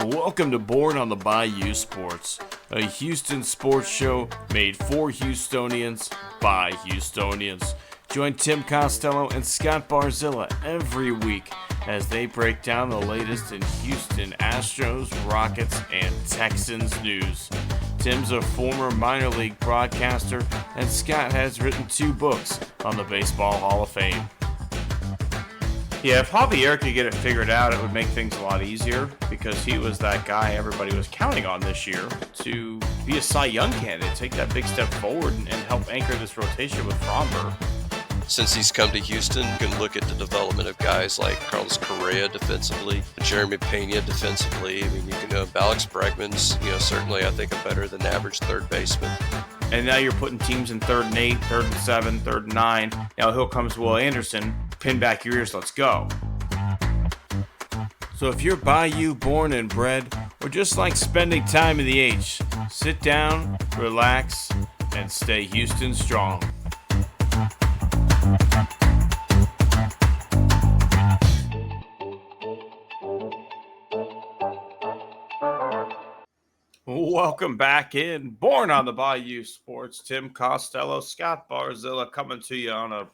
Welcome to Born on the Bayou Sports, a Houston sports show made for Houstonians by Houstonians. Join Tim Costello and Scott Barzilla every week as they break down the latest in Houston Astros, Rockets, and Texans news. Tim's a former minor league broadcaster, and Scott has written 2 books on the Baseball Hall of Fame. Yeah, if Javier could get it figured out, it would make things a lot easier because he was that guy everybody was counting on this year to be a Cy Young candidate, take that big step forward and help anchor this rotation with Fromber. Since he's come to Houston, you can look at the development of guys like Carlos Correa defensively, Jeremy Pena defensively. I mean, you can Alex Bregman's, certainly I think a better than average third baseman. And now you're putting teams in 3rd and 8, 3rd and 7, 3rd and 9. Now here comes Will Anderson. Pin back your ears, let's go. So if you're Bayou born and bred, or just like spending time in the H, sit down, relax, and stay Houston strong. Welcome back in Born on the Bayou Sports. Tim Costello, Scott Barzilla coming to you on a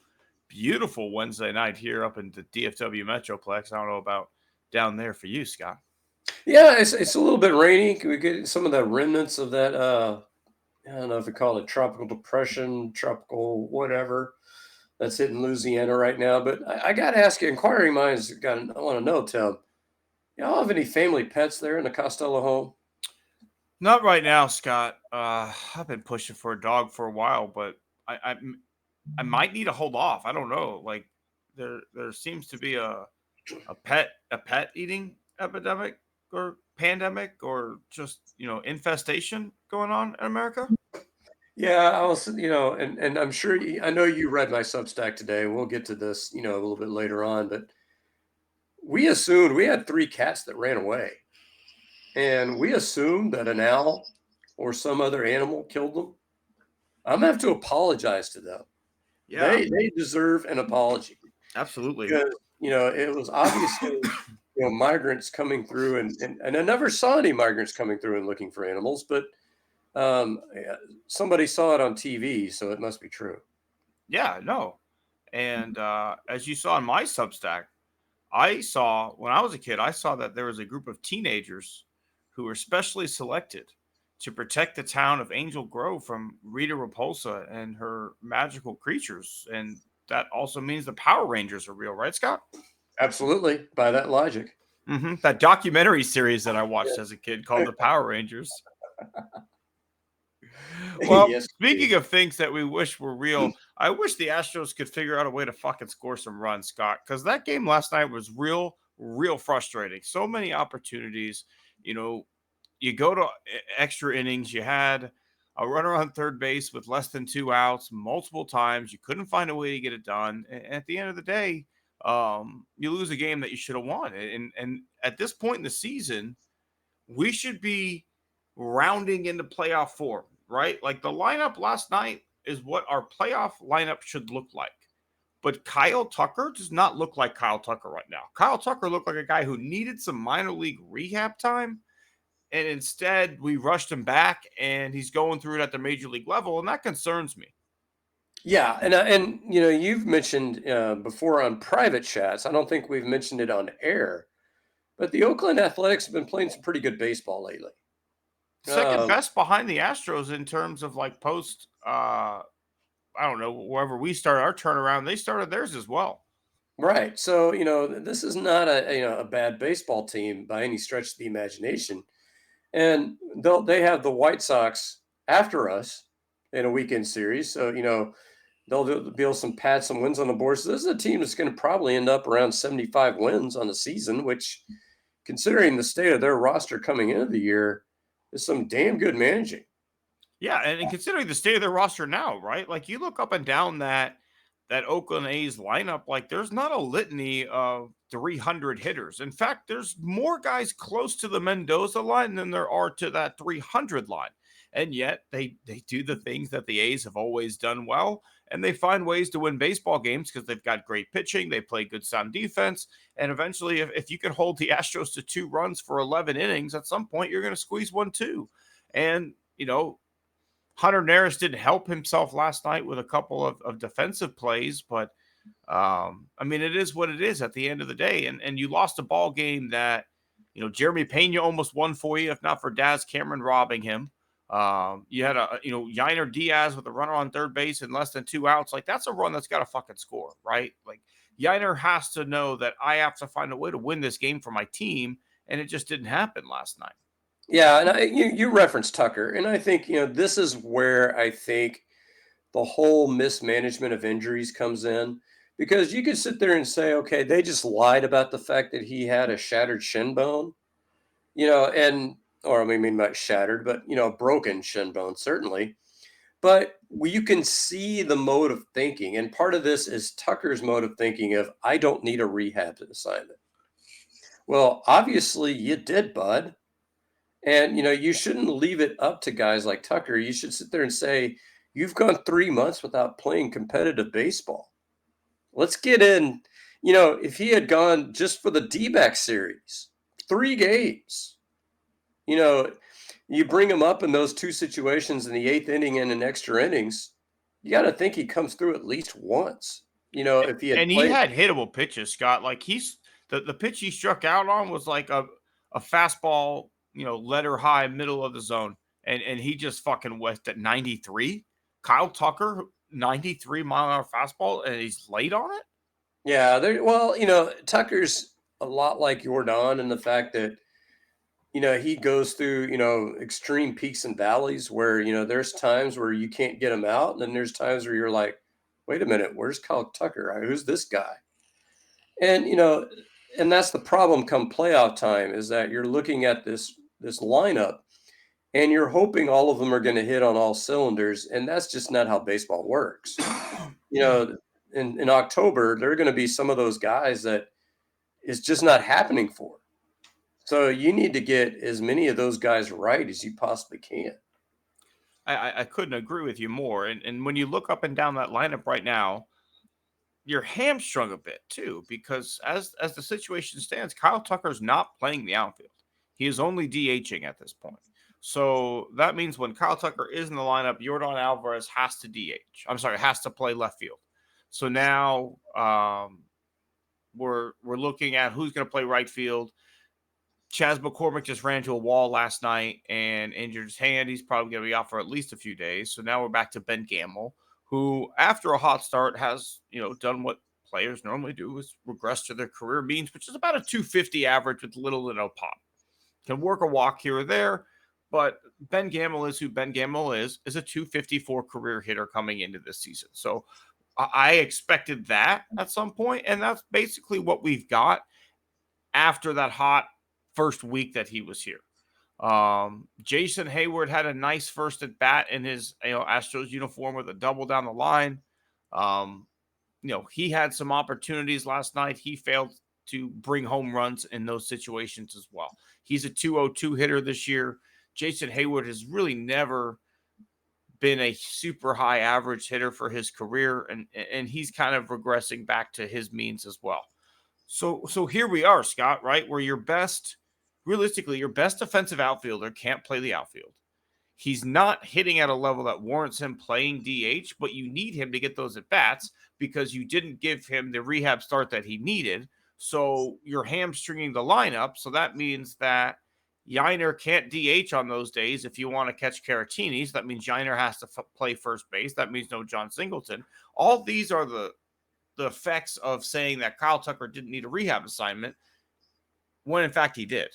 beautiful Wednesday night here up in the DFW Metroplex. I don't know about down there for you, Scott. Yeah, it's a little bit rainy. We get some of the remnants of that, I don't know if we call it tropical depression, tropical whatever, that's hitting Louisiana right now. But I got to ask you, inquiring minds I want to know, Tim, y'all have any family pets there in the Costello home? Not right now, Scott. I've been pushing for a dog for a while, but I might need to hold off. I don't know. Like there seems to be a pet eating epidemic or pandemic or just infestation going on in America. Yeah, I was, and I'm sure I know you read my Substack today. We'll get to this, a little bit later on, but we assumed we had 3 cats that ran away. And we assumed that an owl or some other animal killed them. I'm going to have to apologize to them. Yeah. They deserve an apology. Absolutely. Because, it was obviously, migrants coming through and I never saw any migrants coming through and looking for animals, but somebody saw it on TV, so it must be true. Yeah, no. And as you saw in my Substack, when I was a kid, I saw that there was a group of teenagers who were specially selected to protect the town of Angel Grove from Rita Repulsa and her magical creatures. And that also means the Power Rangers are real, right, Scott? Absolutely, by that logic. Mm-hmm. That documentary series that I watched as a kid called The Power Rangers. Well, yes, speaking of things that we wish were real, I wish the Astros could figure out a way to fucking score some runs, Scott, because that game last night was real frustrating. So many opportunities. You go to extra innings. You had a runner on third base with less than 2 outs multiple times. You couldn't find a way to get it done. And at the end of the day, you lose a game that you should have won. And at this point in the season, we should be rounding into playoff form, right? Like the lineup last night is what our playoff lineup should look like. But Kyle Tucker does not look like Kyle Tucker right now. Kyle Tucker looked like a guy who needed some minor league rehab time. And instead, we rushed him back, and he's going through it at the major league level, and that concerns me. Yeah, and you've mentioned before on private chats, I don't think we've mentioned it on air, but the Oakland Athletics have been playing some pretty good baseball lately. Second best behind the Astros in terms of like post, I don't know, wherever we started our turnaround, they started theirs as well. Right. So, this is not a bad baseball team by any stretch of the imagination. And they have the White Sox after us in a weekend series. So, they'll be able to pad some wins on the board. So this is a team that's going to probably end up around 75 wins on the season, which, considering the state of their roster coming into the year, is some damn good managing. Yeah, and considering the state of their roster now, right? Like you look up and down that Oakland A's lineup, like there's not a litany of 300 hitters. In fact, there's more guys close to the Mendoza line than there are to that 300 line. And yet they do the things that the A's have always done well. and they find ways to win baseball games because they've got great pitching. They play good sound defense. And eventually, if you can hold the Astros to 2 runs for 11 innings, at some point, you're going to squeeze 1, 2. And, Hunter Neris didn't help himself last night with a couple of defensive plays, but it is what it is at the end of the day. And you lost a ball game that, Jeremy Pena almost won for you, if not for Daz Cameron robbing him. You had Yainer Diaz with a runner on third base and less than 2 outs. Like, that's a run that's got to fucking score, right? Like, Yainer has to know that I have to find a way to win this game for my team, and it just didn't happen last night. Yeah, and you referenced Tucker, and I think, this is where I think the whole mismanagement of injuries comes in, because you could sit there and say, okay, they just lied about the fact that he had a shattered shin bone, not shattered, but, broken shin bone, certainly. But you can see the mode of thinking. And part of this is Tucker's mode of thinking of, I don't need a rehab assignment. Well, obviously you did, bud. And, you shouldn't leave it up to guys like Tucker. You should sit there and say, you've gone 3 months without playing competitive baseball. Let's get in. If he had gone just for the D-back series, 3 games, you bring him up in those 2 situations in the 8th inning and in extra innings, you got to think he comes through at least once. If he had he had hittable pitches, Scott. Like, the pitch he struck out on was like a fastball, letter high, middle of the zone, and he just fucking went at 93. Kyle Tucker, 93-mile-an-hour fastball, and he's late on it. Yeah, Tucker's a lot like Yordan in the fact that, he goes through, extreme peaks and valleys where, there's times where you can't get him out. And then there's times where you're like, wait a minute, where's Kyle Tucker? Who's this guy? And, and that's the problem come playoff time, is that you're looking at this lineup and you're hoping all of them are going to hit on all cylinders. And that's just not how baseball works. In October, there are going to be some of those guys that is just not happening for. So you need to get as many of those guys right as you possibly can. I couldn't agree with you more. And when you look up and down that lineup right now, you're hamstrung a bit too, because as the situation stands, Kyle Tucker's not playing the outfield. He is only DHing at this point. So that means when Kyle Tucker is in the lineup, Yordan Alvarez has to play left field. So now we're looking at who's going to play right field. Chas McCormick just ran to a wall last night and injured his hand. He's probably going to be out for at least a few days. So now we're back to Ben Gamel, who, after a hot start, has done what players normally do, is regress to their career means, which is about a 250 average with little to no pop. Can work a walk here or there, but Ben Gamel is who Ben Gamel is a 254 career hitter coming into this season. So I expected that at some point, and that's basically what we've got after that hot first week that he was here. Jason Hayward had a nice first at bat in his Astros uniform with a double down the line. He had some opportunities last night. He failed to bring home runs in those situations as well. He's a 202 hitter this year. Jason Hayward has really never been a super high average hitter for his career, and he's kind of regressing back to his means as well. So here we are, Scott, right? Where your best defensive outfielder can't play the outfield. He's not hitting at a level that warrants him playing DH, but you need him to get those at bats because you didn't give him the rehab start that he needed. So you're hamstringing the lineup. So that means that Yainer can't DH on those days if you want to catch Caratini. So that means Yainer has to play first base. That means no John Singleton. All these are the effects of saying that Kyle Tucker didn't need a rehab assignment when in fact he did.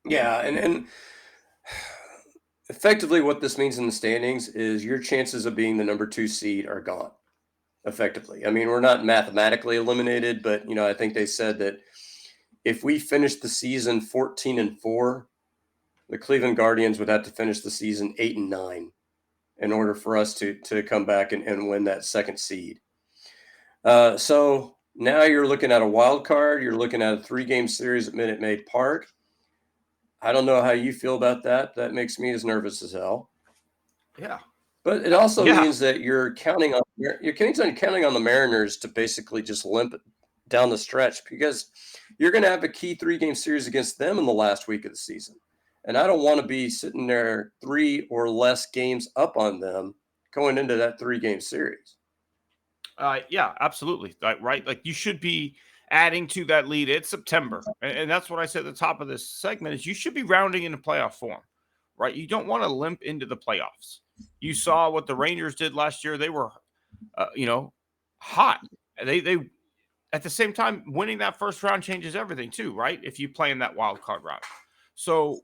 Yeah, and effectively what this means in the standings is your chances of being the number 2 seed are gone, effectively. I mean, we're not mathematically eliminated, but, I think they said that if we finish the season 14-4, the Cleveland Guardians would have to finish the season 8-9 in order for us to come back and win that second seed. So now you're looking at a wild card. You're looking at a 3-game series at Minute Maid Park. I don't know how you feel about that. That makes me as nervous as hell. Yeah. But it also Yeah. means that you're counting on the Mariners to basically just limp down the stretch, because you're going to have a key 3-game series against them in the last week of the season. And I don't want to be sitting there 3 or less games up on them going into that 3-game series. Yeah, absolutely. Right. Like you should be adding to that lead. It's September. And that's what I said at the top of this segment is you should be rounding into playoff form, right? You don't want to limp into the playoffs. You saw what the Rangers did last year. They were, hot. They at the same time, winning that first round changes everything too, right? If you play in that wild card round. So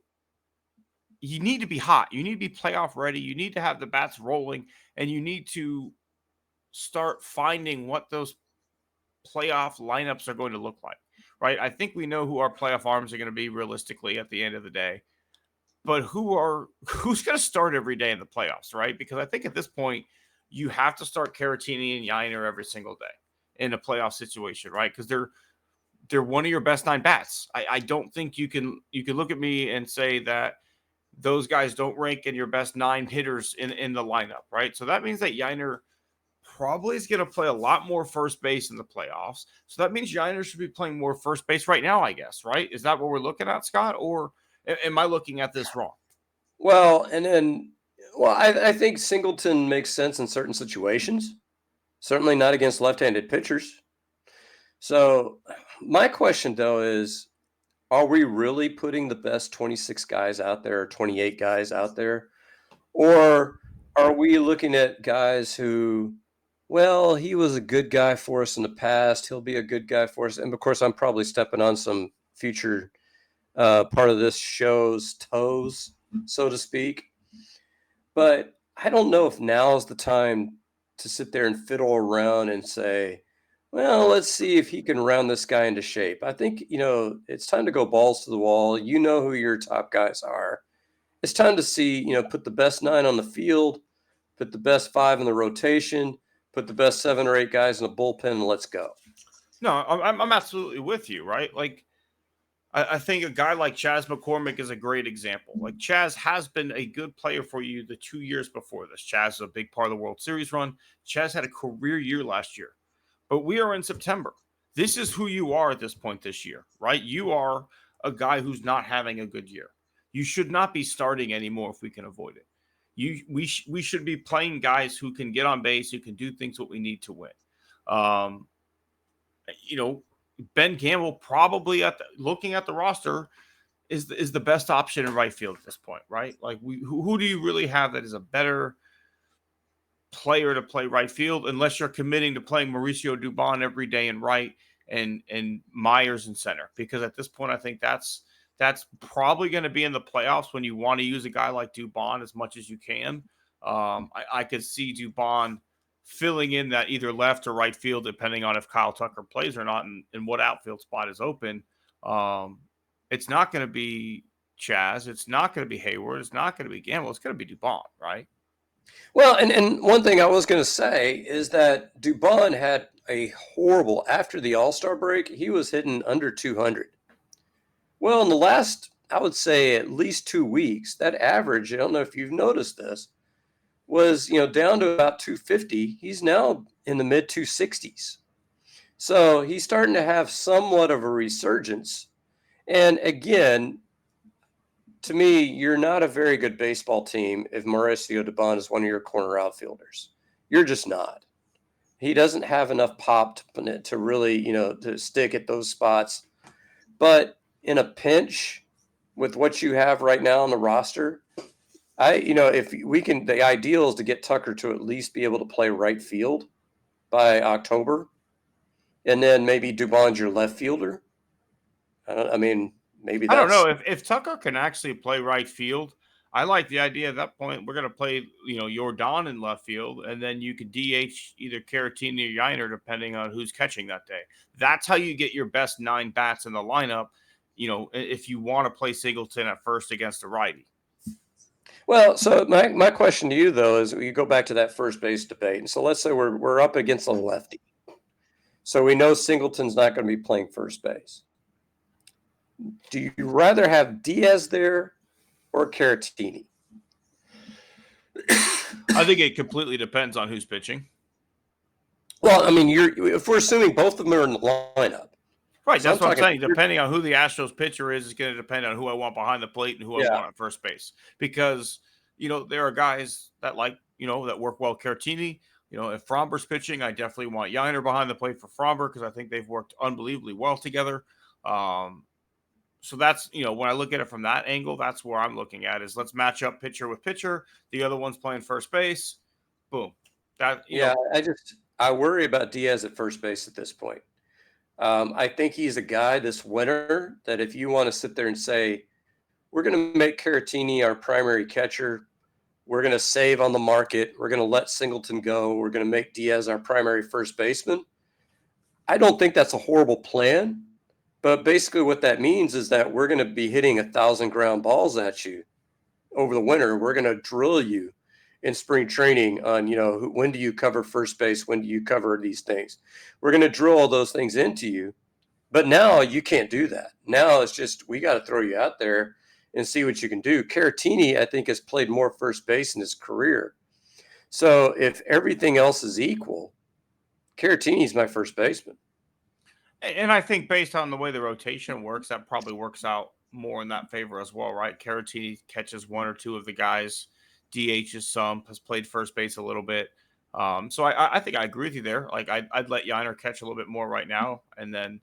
you need to be hot. You need to be playoff ready. You need to have the bats rolling, and you need to start finding what those playoff lineups are going to look like, right? I think we know who our playoff arms are going to be realistically at the end of the day, but who's going to start every day in the playoffs, right? Because I think at this point you have to start Caratini and Yainer every single day in a playoff situation, right? Because they're one of your best 9 bats. I don't think you can look at me and say that those guys don't rank in your best 9 hitters in the lineup, right? So that means that Yainer probably is going to play a lot more first base in the playoffs. So that means Yainer should be playing more first base right now, I guess, right? Is that what we're looking at, Scott? Or am I looking at this wrong? Well, I think Singleton makes sense in certain situations, certainly not against left-handed pitchers. So my question, though, is, are we really putting the best 26 guys out there or 28 guys out there? Or are we looking at guys who, well, he was a good guy for us in the past, he'll be a good guy for us? And of course, I'm probably stepping on some future part of this show's toes, so to speak. But I don't know if now is the time to sit there and fiddle around and say, well, let's see if he can round this guy into shape. I think, it's time to go balls to the wall. You know who your top guys are. It's time to see, put the best 9 on the field, put the best 5 in the rotation, put the best 7 or 8 guys in the bullpen, and let's go. No, I'm absolutely with you, right? Like, I think a guy like Chas McCormick is a great example. Like Chas has been a good player for you the 2 years before this. Chas is a big part of the World Series run. Chas had a career year last year, but we are in September. This is who you are at this point this year, right? You are a guy who's not having a good year. You should not be starting anymore if we can avoid it. We should be playing guys who can get on base, who can do things what we need to win. Um, Ben Campbell probably looking at the roster is the best option in right field at this point, right? Like who do you really have that is a better player to play right field unless you're committing to playing Mauricio Dubon every day in right and Myers in center? Because at this point, I think that's probably going to be in the playoffs when you want to use a guy like Dubon as much as you can. I could see Dubon filling in that either left or right field, depending on if Kyle Tucker plays or not and what outfield spot is open. It's not going to be Chas. It's not going to be Hayward. It's not going to be Gamble. It's going to be Dubon, right? Well, and one thing I was going to say is that Dubon had a horrible, after the All-Star break, he was hitting under 200. Well, in the last, I would say at least 2 weeks, that average, I don't know if you've noticed this, was, down to about 250. He's now in the mid 260s. So he's starting to have somewhat of a resurgence. And again, to me, you're not a very good baseball team if Mauricio Dubon is one of your corner outfielders. You're just not. He doesn't have enough pop to really, to stick at those spots. But in a pinch with what you have right now on the roster, if we can, the ideal is to get Tucker to at least be able to play right field by October, and then maybe Dubon's your left fielder. Maybe that's... I don't know if Tucker can actually play right field. I like the idea at that point. We're going to play, Jordan in left field, and then you could DH either Caratini or Yainer, depending on who's catching that day. That's how you get your best 9 bats in the lineup, if you want to play Singleton at first against a righty. Well, so my question to you, though, is you go back to that first base debate. And so let's say we're up against a lefty. So we know Singleton's not going to be playing first base. Do you rather have Diaz there or Caratini? I think it completely depends on who's pitching. Well, I mean, if we're assuming both of them are in the lineup. Right, So that's what I'm saying. pitcher. Depending on who the Astros pitcher is going to depend on who I want behind the plate and who I want at first base. Because, there are guys that that work well. Caratini, if Fromber's pitching, I definitely want Yiner behind the plate for Fromber because I think they've worked unbelievably well together. So that's, when I look at it from that angle, that's where I'm looking at is let's match up pitcher with pitcher. The other one's playing first base. Boom. I worry about Diaz at first base at this point. I think he's a guy this winter that if you want to sit there and say, we're going to make Caratini our primary catcher, we're going to save on the market, we're going to let Singleton go, we're going to make Diaz our primary first baseman. I don't think that's a horrible plan, but basically what that means is that we're going to be hitting 1,000 ground balls at you over the winter. We're going to drill you in spring training on, when do you cover first base? When do you cover these things? We're going to drill all those things into you. But now you can't do that. Now it's just, we got to throw you out there and see what you can do. Caratini, I think, has played more first base in his career. So if everything else is equal, Caratini's my first baseman. And I think based on the way the rotation works, that probably works out more in that favor as well, right? Caratini catches one or two of the guys. DH is some, has played first base a little bit. So I think I agree with you there. Like I'd let Yiner catch a little bit more right now. And then,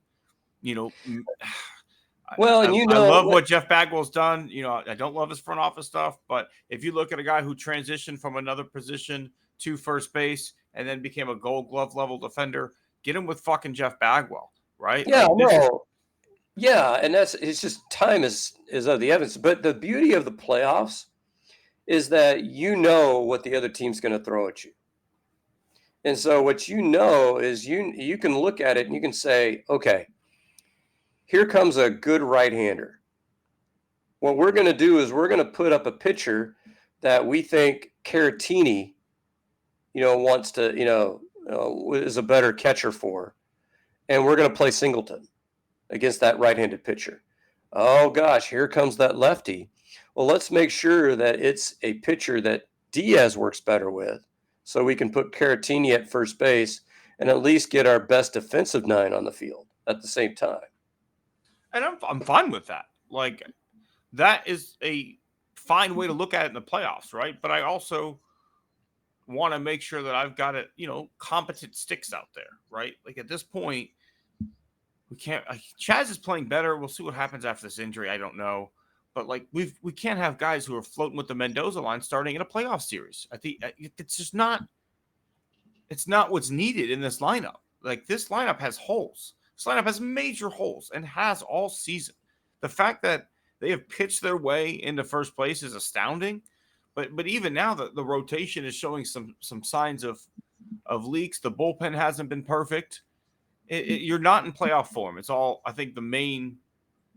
well, and I love what Jeff Bagwell's done. I don't love his front office stuff, but if you look at a guy who transitioned from another position to first base and then became a Gold Glove level defender, get him with fucking Jeff Bagwell, right? Yeah, yeah, and it's just time is of the essence. But the beauty of the playoffs is that what the other team's going to throw at you. And so what is you can look at it and you can say, okay, here comes a good right-hander. What we're going to do is we're going to put up a pitcher that we think Caratini, wants to, is a better catcher for. And we're going to play Singleton against that right-handed pitcher. Oh, gosh, here comes that lefty. Well, let's make sure that it's a pitcher that Diaz works better with so we can put Caratini at first base and at least get our best defensive nine on the field at the same time. And I'm fine with that. Like, that is a fine way to look at it in the playoffs, right? But I also want to make sure that I've got competent sticks out there, right? Like, at this point, we can't Chaz is playing better. We'll see what happens after this injury. I don't know. But we can't have guys who are floating with the Mendoza line starting in a playoff series. I think it's just not. It's not what's needed in this lineup. Like this lineup has holes. This lineup has major holes and has all season. The fact that they have pitched their way into first place is astounding. But even now the rotation is showing some signs of leaks. The bullpen hasn't been perfect. You're not in playoff form. It's all I think the main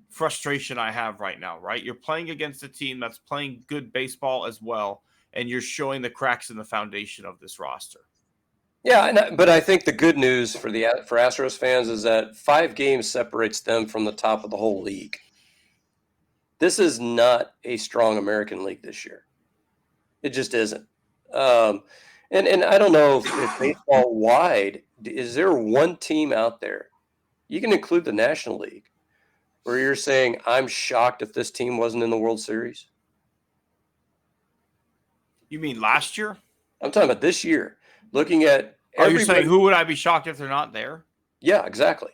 frustration I have right now, right? You're playing against a team that's playing good baseball as well, and you're showing the cracks in the foundation of this roster. Yeah, but I think the good news for Astros fans is that 5 games separates them from the top of the whole league. This is not a strong American League this year. It just isn't. And I don't know if baseball wide, is there one team out there, you can include the National League, where you're saying, I'm shocked if this team wasn't in the World Series? You mean last year? I'm talking about this year. Looking at Are you saying who would I be shocked if they're not there? Yeah, exactly.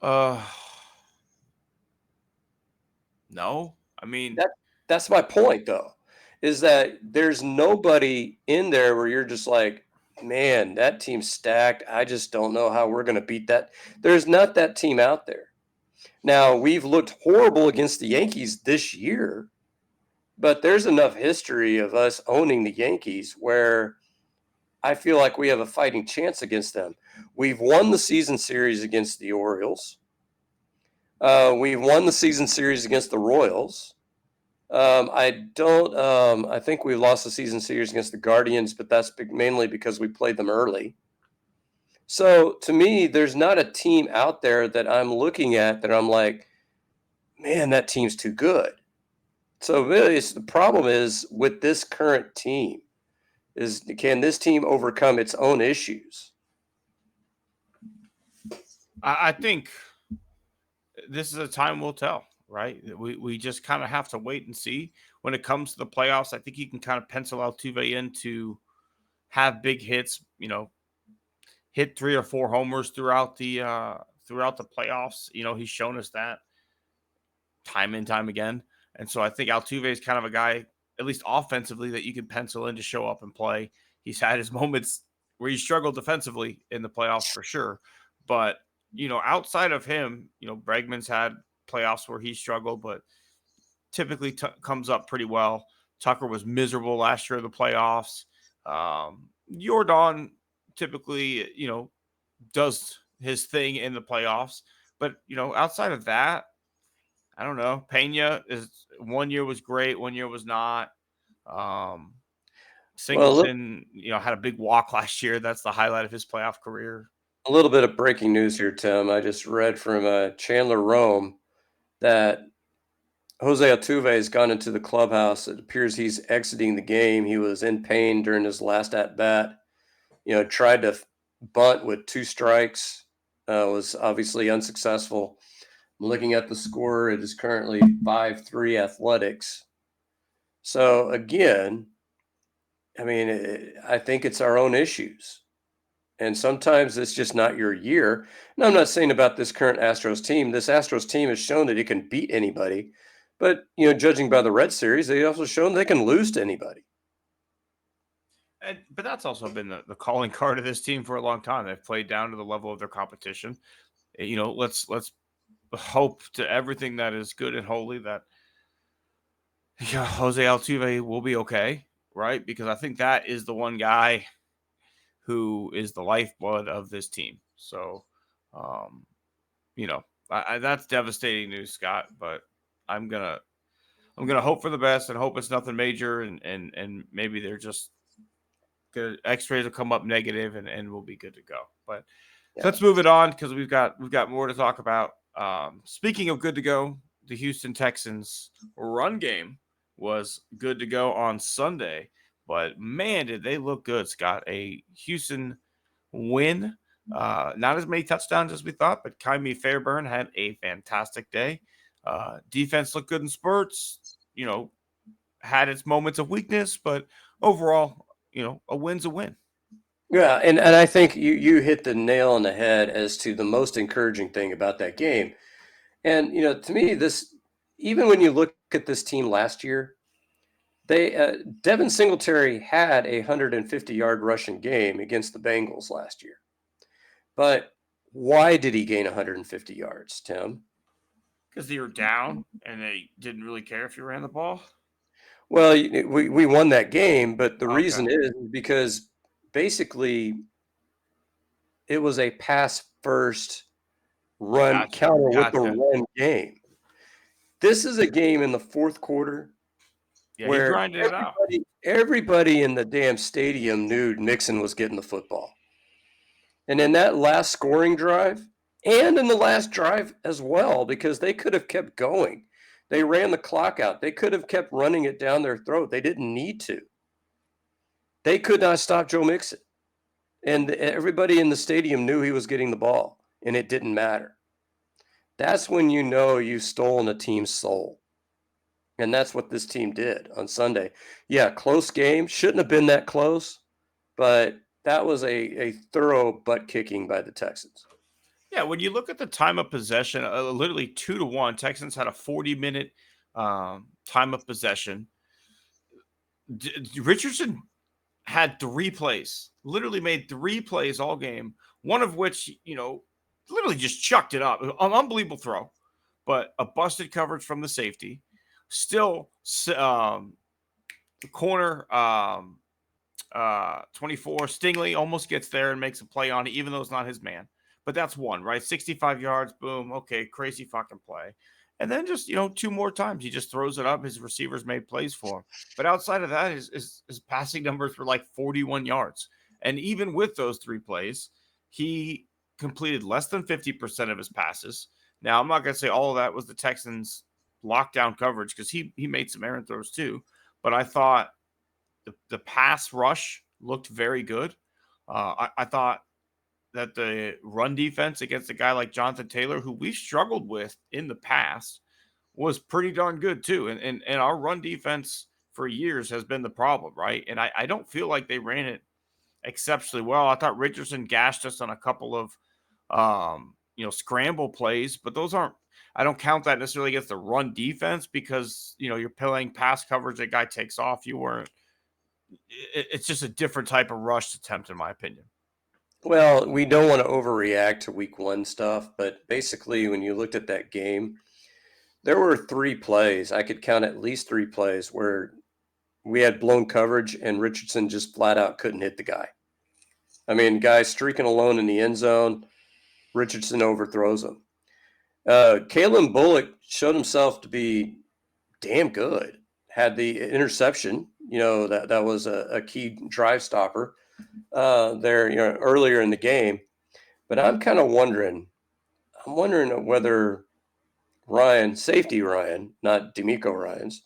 No. I mean that's my point though, is that there's nobody in there where you're just like, man, that team's stacked. I just don't know how we're going to beat that. There's not that team out there. Now, we've looked horrible against the Yankees this year, but there's enough history of us owning the Yankees where I feel like we have a fighting chance against them. We've won the season series against the Orioles. We've won the season series against the Royals. I think we lost the season series against the Guardians, but that's mainly because we played them early. So to me, there's not a team out there that I'm looking at that I'm like, man, that team's too good. So really, the problem is with this current team, is can this team overcome its own issues? I think this is a time will tell, right? We just kind of have to wait and see. When it comes to the playoffs, I think you can kind of pencil Altuve in to have big hits, hit 3 or 4 homers throughout the playoffs. He's shown us that time and time again. And so I think Altuve is kind of a guy, at least offensively, that you can pencil in to show up and play. He's had his moments where he struggled defensively in the playoffs for sure. But, outside of him, Bregman's had playoffs where he struggled, but typically comes up pretty well. Tucker was miserable last year in the playoffs. Jordan typically, does his thing in the playoffs. But, outside of that, I don't know. Pena is 1 year was great, 1 year was not. Well, look, Singleton, had a big walk last year. That's the highlight of his playoff career. a little bit of breaking news here, Tim. I just read from Chandler Rome that Jose Altuve has gone into the clubhouse. It appears he's exiting the game. He was in pain during his last at bat. Tried to bunt with 2 strikes. Was obviously unsuccessful. I'm looking at the score. It is currently 5-3 Athletics. So again, I mean, I think it's our own issues. And sometimes it's just not your year. And I'm not saying about this current Astros team. This Astros team has shown that it can beat anybody. But, judging by the Red Series, they also shown they can lose to anybody. But that's also been the calling card of this team for a long time. They've played down to the level of their competition. Let's hope to everything that is good and holy that Jose Altuve will be okay, right? Because I think that is the one guy who is the lifeblood of this team. So, that's devastating news, Scott. But I'm gonna hope for the best and hope it's nothing major, and maybe they're just good. X-rays will come up negative, and we'll be good to go. But let's move it on because we've got more to talk about. Speaking of good to go, the Houston Texans run game was good to go on Sunday, but man, did they look good, Scott. A Houston win. Not as many touchdowns as we thought, but Kymie Fairburn had a fantastic day. Defense looked good in spurts, had its moments of weakness, but overall, a win's a win. Yeah, and I think you hit the nail on the head as to the most encouraging thing about that game. And, to me, this, even when you look at this team last year, Devin Singletary had a 150-yard rushing game against the Bengals last year. But why did he gain 150 yards, Tim? Because they were down and they didn't really care if you ran the ball. Well, we won that game, but the reason is because basically it was a pass first run counter with the run game. This is a game in the fourth quarter where everybody in the damn stadium knew Mixon was getting the football. And in that last scoring drive, and in the last drive as well, because they could have kept going. They ran the clock out. They could have kept running it down their throat. They didn't need to. They could not stop Joe Mixon. And everybody in the stadium knew he was getting the ball, and it didn't matter. That's when you know you've stolen a team's soul. And that's what this team did on Sunday. Yeah, close game. Shouldn't have been that close, but that was a thorough butt kicking by the Texans. Yeah, when you look at the time of possession, literally 2-1, Texans had a 40-minute time of possession. Richardson had 3 plays, literally made 3 plays all game, one of which, literally just chucked it up. An unbelievable throw, but a busted coverage from the safety. Still, corner 24, Stingley almost gets there and makes a play on it, even though it's not his man. But that's one, right? 65 yards, boom, okay, crazy fucking play. And then just, 2 more times, he just throws it up. His receivers made plays for him. But outside of that, his passing numbers were like 41 yards. And even with those 3 plays, he completed less than 50% of his passes. Now, I'm not going to say all of that was the Texans' lockdown coverage because he made some errant throws too. But I thought the pass rush looked very good. I thought that the run defense against a guy like Jonathan Taylor, who we've struggled with in the past, was pretty darn good too. And our run defense for years has been the problem, right? And I don't feel like they ran it exceptionally well. I thought Richardson gashed us on a couple of scramble plays, but those aren't, I don't count that necessarily against the run defense because you're playing pass coverage, that guy takes off. It's just a different type of rush attempt, in my opinion. Well, we don't want to overreact to week one stuff, but basically when you looked at that game, there were 3 plays. I could count at least 3 plays where we had blown coverage and Richardson just flat out couldn't hit the guy. I mean, guy streaking alone in the end zone, Richardson overthrows him. Kalen Bullock showed himself to be damn good. Had the interception, that was a key drive stopper there, earlier in the game. But I'm kind of wondering whether safety Ryan, not D'Amico Ryans,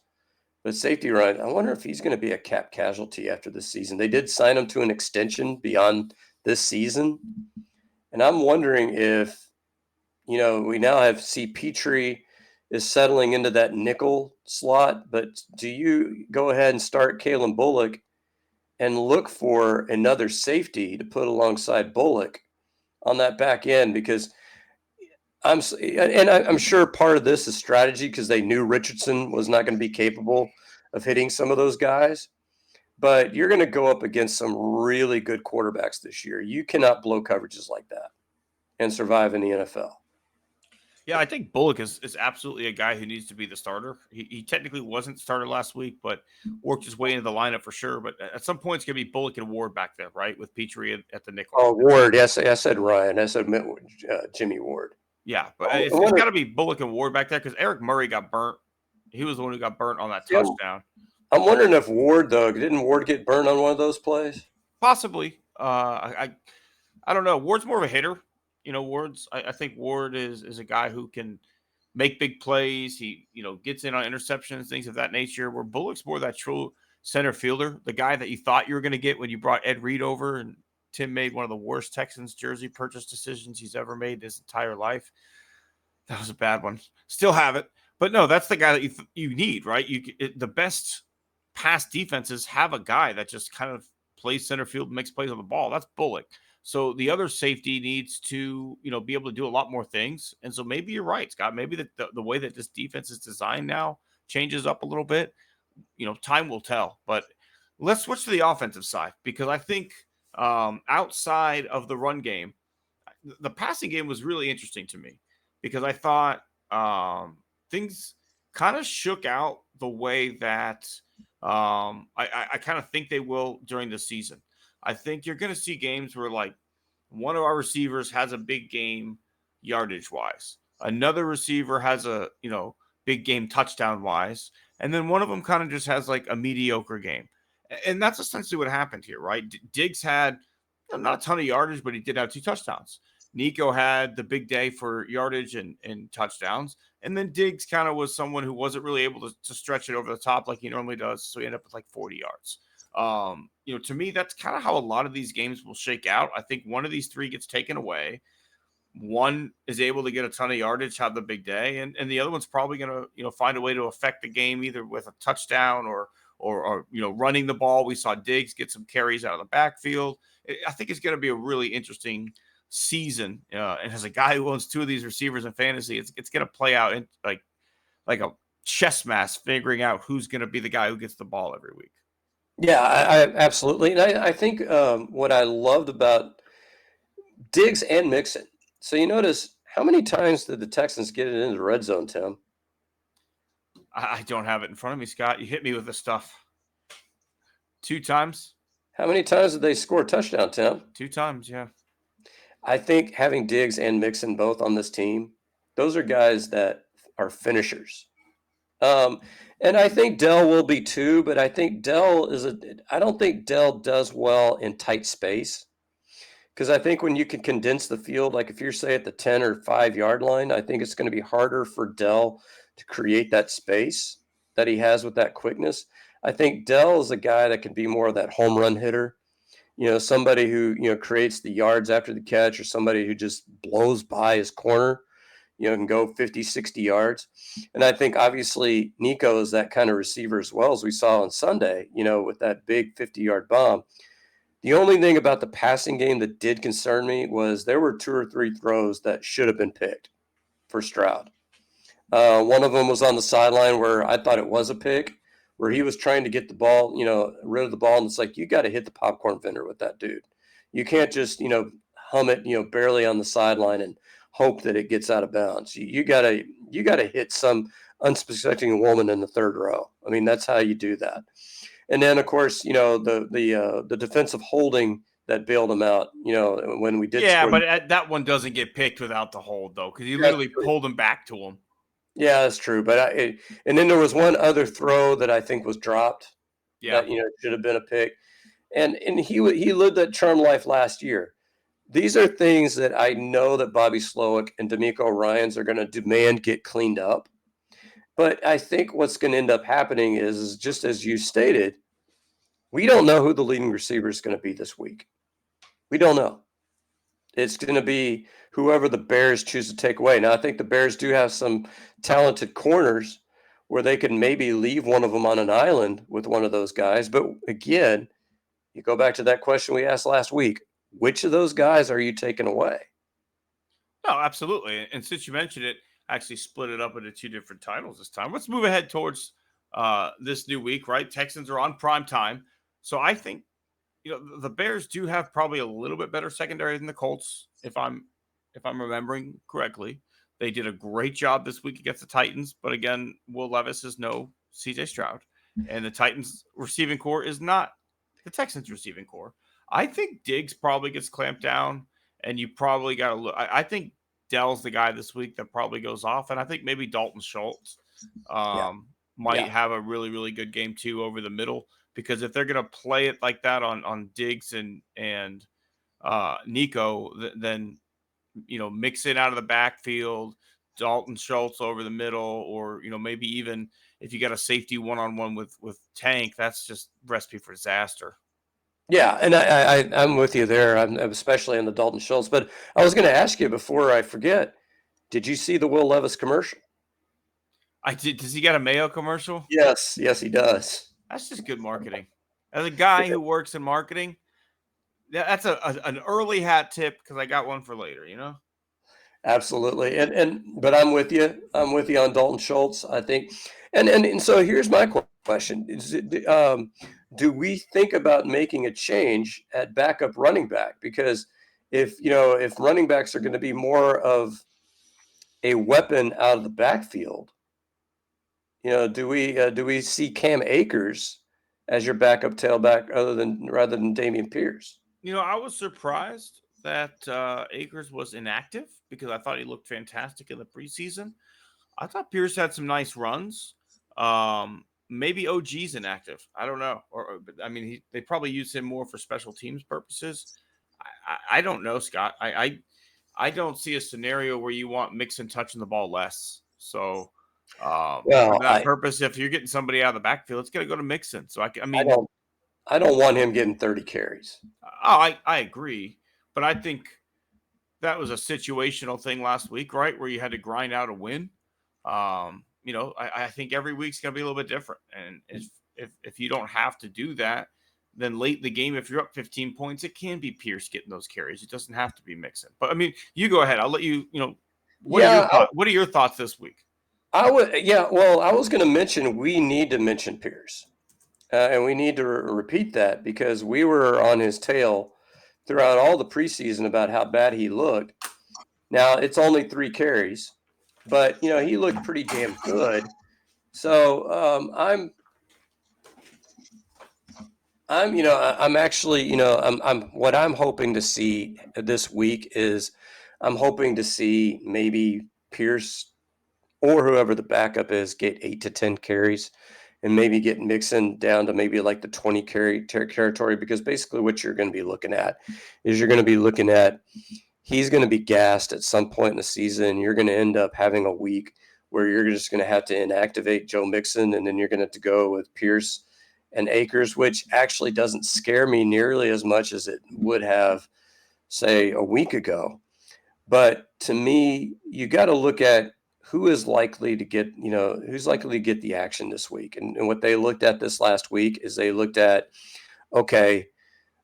but safety Ryan, I wonder if he's going to be a cap casualty after this season. They did sign him to an extension beyond this season. And I'm wondering if, we now see Petrie is settling into that nickel slot, but do you go ahead and start Kalen Bullock and look for another safety to put alongside Bullock on that back end? Because I'm sure part of this is strategy because they knew Richardson was not going to be capable of hitting some of those guys. But you're going to go up against some really good quarterbacks this year. You cannot blow coverages like that and survive in the NFL. Yeah, I think Bullock is absolutely a guy who needs to be the starter. He technically wasn't starter last week, but worked his way into the lineup for sure. But at some point, it's going to be Bullock and Ward back there, right? With Petrie at the nickel. Oh, Ward. Yes, I said Ryan. I said Jimmy Ward. Yeah, but it's got to be Bullock and Ward back there because Eric Murray got burnt. He was the one who got burnt on that touchdown. I'm wondering if Ward, though, didn't Ward get burned on one of those plays? Possibly. I don't know. Ward's more of a hitter. I think Ward is a guy who can make big plays. He, gets in on interceptions, things of that nature, where Bullock's more that true center fielder, the guy that you thought you were going to get when you brought Ed Reed over, and Tim made one of the worst Texans jersey purchase decisions he's ever made his entire life. That was a bad one. Still have it. But no, that's the guy that you need, right? The best pass defenses have a guy that just kind of plays center field, makes plays on the ball. That's Bullock. So the other safety needs to, be able to do a lot more things. And so maybe you're right, Scott. Maybe the way that this defense is designed now changes up a little bit. Time will tell. But let's switch to the offensive side because I think outside of the run game, the passing game was really interesting to me because I thought things kind of shook out the way that I kind of think they will during the season. I think you're going to see games where like one of our receivers has a big game yardage wise. Another receiver has a, big game touchdown wise. And then one of them kind of just has like a mediocre game. And that's essentially what happened here, right? Diggs had not a ton of yardage, but he did have 2 touchdowns. Nico had the big day for yardage and touchdowns. And then Diggs kind of was someone who wasn't really able to stretch it over the top like he normally does. So he ended up with like 40 yards. To me, that's kind of how a lot of these games will shake out. I think one of these 3 gets taken away. One is able to get a ton of yardage, have the big day, and the other one's probably going to, find a way to affect the game either with a touchdown or running the ball. We saw Diggs get some carries out of the backfield. I think it's going to be a really interesting season. And as a guy who owns 2 of these receivers in fantasy, it's going to play out in like a chess match, figuring out who's going to be the guy who gets the ball every week. Yeah, I absolutely. And I think what I loved about Diggs and Mixon. So you notice how many times did the Texans get it into the red zone, Tim? I don't have it in front of me, Scott. You hit me with this stuff. 2 times. How many times did they score a touchdown, Tim? 2 times, yeah. I think having Diggs and Mixon both on this team, those are guys that are finishers. And I think Dell will be too, but I think I don't think Dell does well in tight space. Because I think when you can condense the field, like if you're, say, at the 10 or 5 yard line, I think it's going to be harder for Dell to create that space that he has with that quickness. I think Dell is a guy that could be more of that home run hitter. Somebody who, creates the yards after the catch, or somebody who just blows by his corner, can go 50, 60 yards. And I think obviously Nico is that kind of receiver as well, as we saw on Sunday, with that big 50-yard bomb. The only thing about the passing game that did concern me was there were 2 or 3 throws that should have been picked for Stroud. One of them was on the sideline where I thought it was a pick, where he was trying to get the ball, rid of the ball. And it's like, you got to hit the popcorn vendor with that dude. You can't just, hum it, barely on the sideline and hope that it gets out of bounds. You gotta hit some unsuspecting woman in the third row. I mean, that's how you do that. And then, of course, the defensive holding that bailed him out, when we did. Yeah, but that one doesn't get picked without the hold, though, because he literally pulled him back to him. Yeah, that's true. But and then there was one other throw that I think was dropped. Yeah, that, should have been a pick. And he lived that charm life last year. These are things that I know that Bobby Slowick and D'Amico Ryans are going to demand get cleaned up. But I think what's going to end up happening is just as you stated, we don't know who the leading receiver is going to be this week. We don't know. It's going to be whoever the Bears choose to take away. Now, I think the Bears do have some talented corners where they can maybe leave one of them on an island with one of those guys. But again, you go back to that question we asked last week. Which of those guys are you taking away? No, absolutely. And since you mentioned it, actually split it up into 2 different titles this time. Let's move ahead towards this new week, right? Texans are on prime time. So I think, the Bears do have probably a little bit better secondary than the Colts, if I'm remembering correctly. They did a great job this week against the Titans, but again, Will Levis is no CJ Stroud, and the Titans receiving core is not the Texans receiving core. I think Diggs probably gets clamped down, and you probably got to look. I think Dell's the guy this week that probably goes off, and I think maybe Dalton Schultz might have a really, really good game too over the middle. Because if they're going to play it like that on Diggs and Nico, then, mix it out of the backfield, Dalton Schultz over the middle, or, maybe even if you got a safety one-on-one with Tank, that's just recipe for disaster. Yeah, and I'm with you there. I'm especially on the Dalton Schultz. But I was going to ask you before I forget, did you see the Will Levis commercial? I did. Does he got a Mayo commercial? Yes, he does. That's just good marketing. As a guy who works in marketing, that's an early hat tip because I got one for later, Absolutely. But I'm with you. I'm with you on Dalton Schultz, I think. And so here's my question. Do we think about making a change at backup running back? Because if running backs are going to be more of a weapon out of the backfield, do we see Cam Akers as your backup tailback rather than Dameon Pierce? I was surprised that Akers was inactive because I thought he looked fantastic in the preseason. I thought Pierce had some nice runs. Maybe OG's inactive. I don't know. They probably use him more for special teams purposes. I don't know, Scott. I don't see a scenario where you want Mixon touching the ball less. So for that purpose, if you're getting somebody out of the backfield, it's going to go to Mixon. So I don't want him getting 30 carries. I agree, but I think that was a situational thing last week, right, where you had to grind out a win. I think every week's going to be a little bit different, and if you don't have to do that, then late in the game, if you're up 15 points, it can be Pierce getting those carries. It doesn't have to be Mixon. But you go ahead. I'll let you. What are your thoughts this week? I was going to mention we need to mention Pierce. And we need to repeat that because we were on his tail throughout all the preseason about how bad he looked. Now, it's only 3 carries, but, he looked pretty damn good. So I'm what I'm hoping to see this week is I'm hoping to see maybe Pierce or whoever the backup is get 8 to 10 carries. And maybe get Mixon down to maybe like the 20 carry territory, because basically what you're going to be looking at is he's going to be gassed at some point in the season. You're going to end up having a week where you're just going to have to inactivate Joe Mixon, and then you're going to have to go with Pierce and Akers, which actually doesn't scare me nearly as much as it would have, say, a week ago. But to me, you got to look at who is likely to get, who's likely to get the action this week. And what they looked at this last week is they looked at, okay,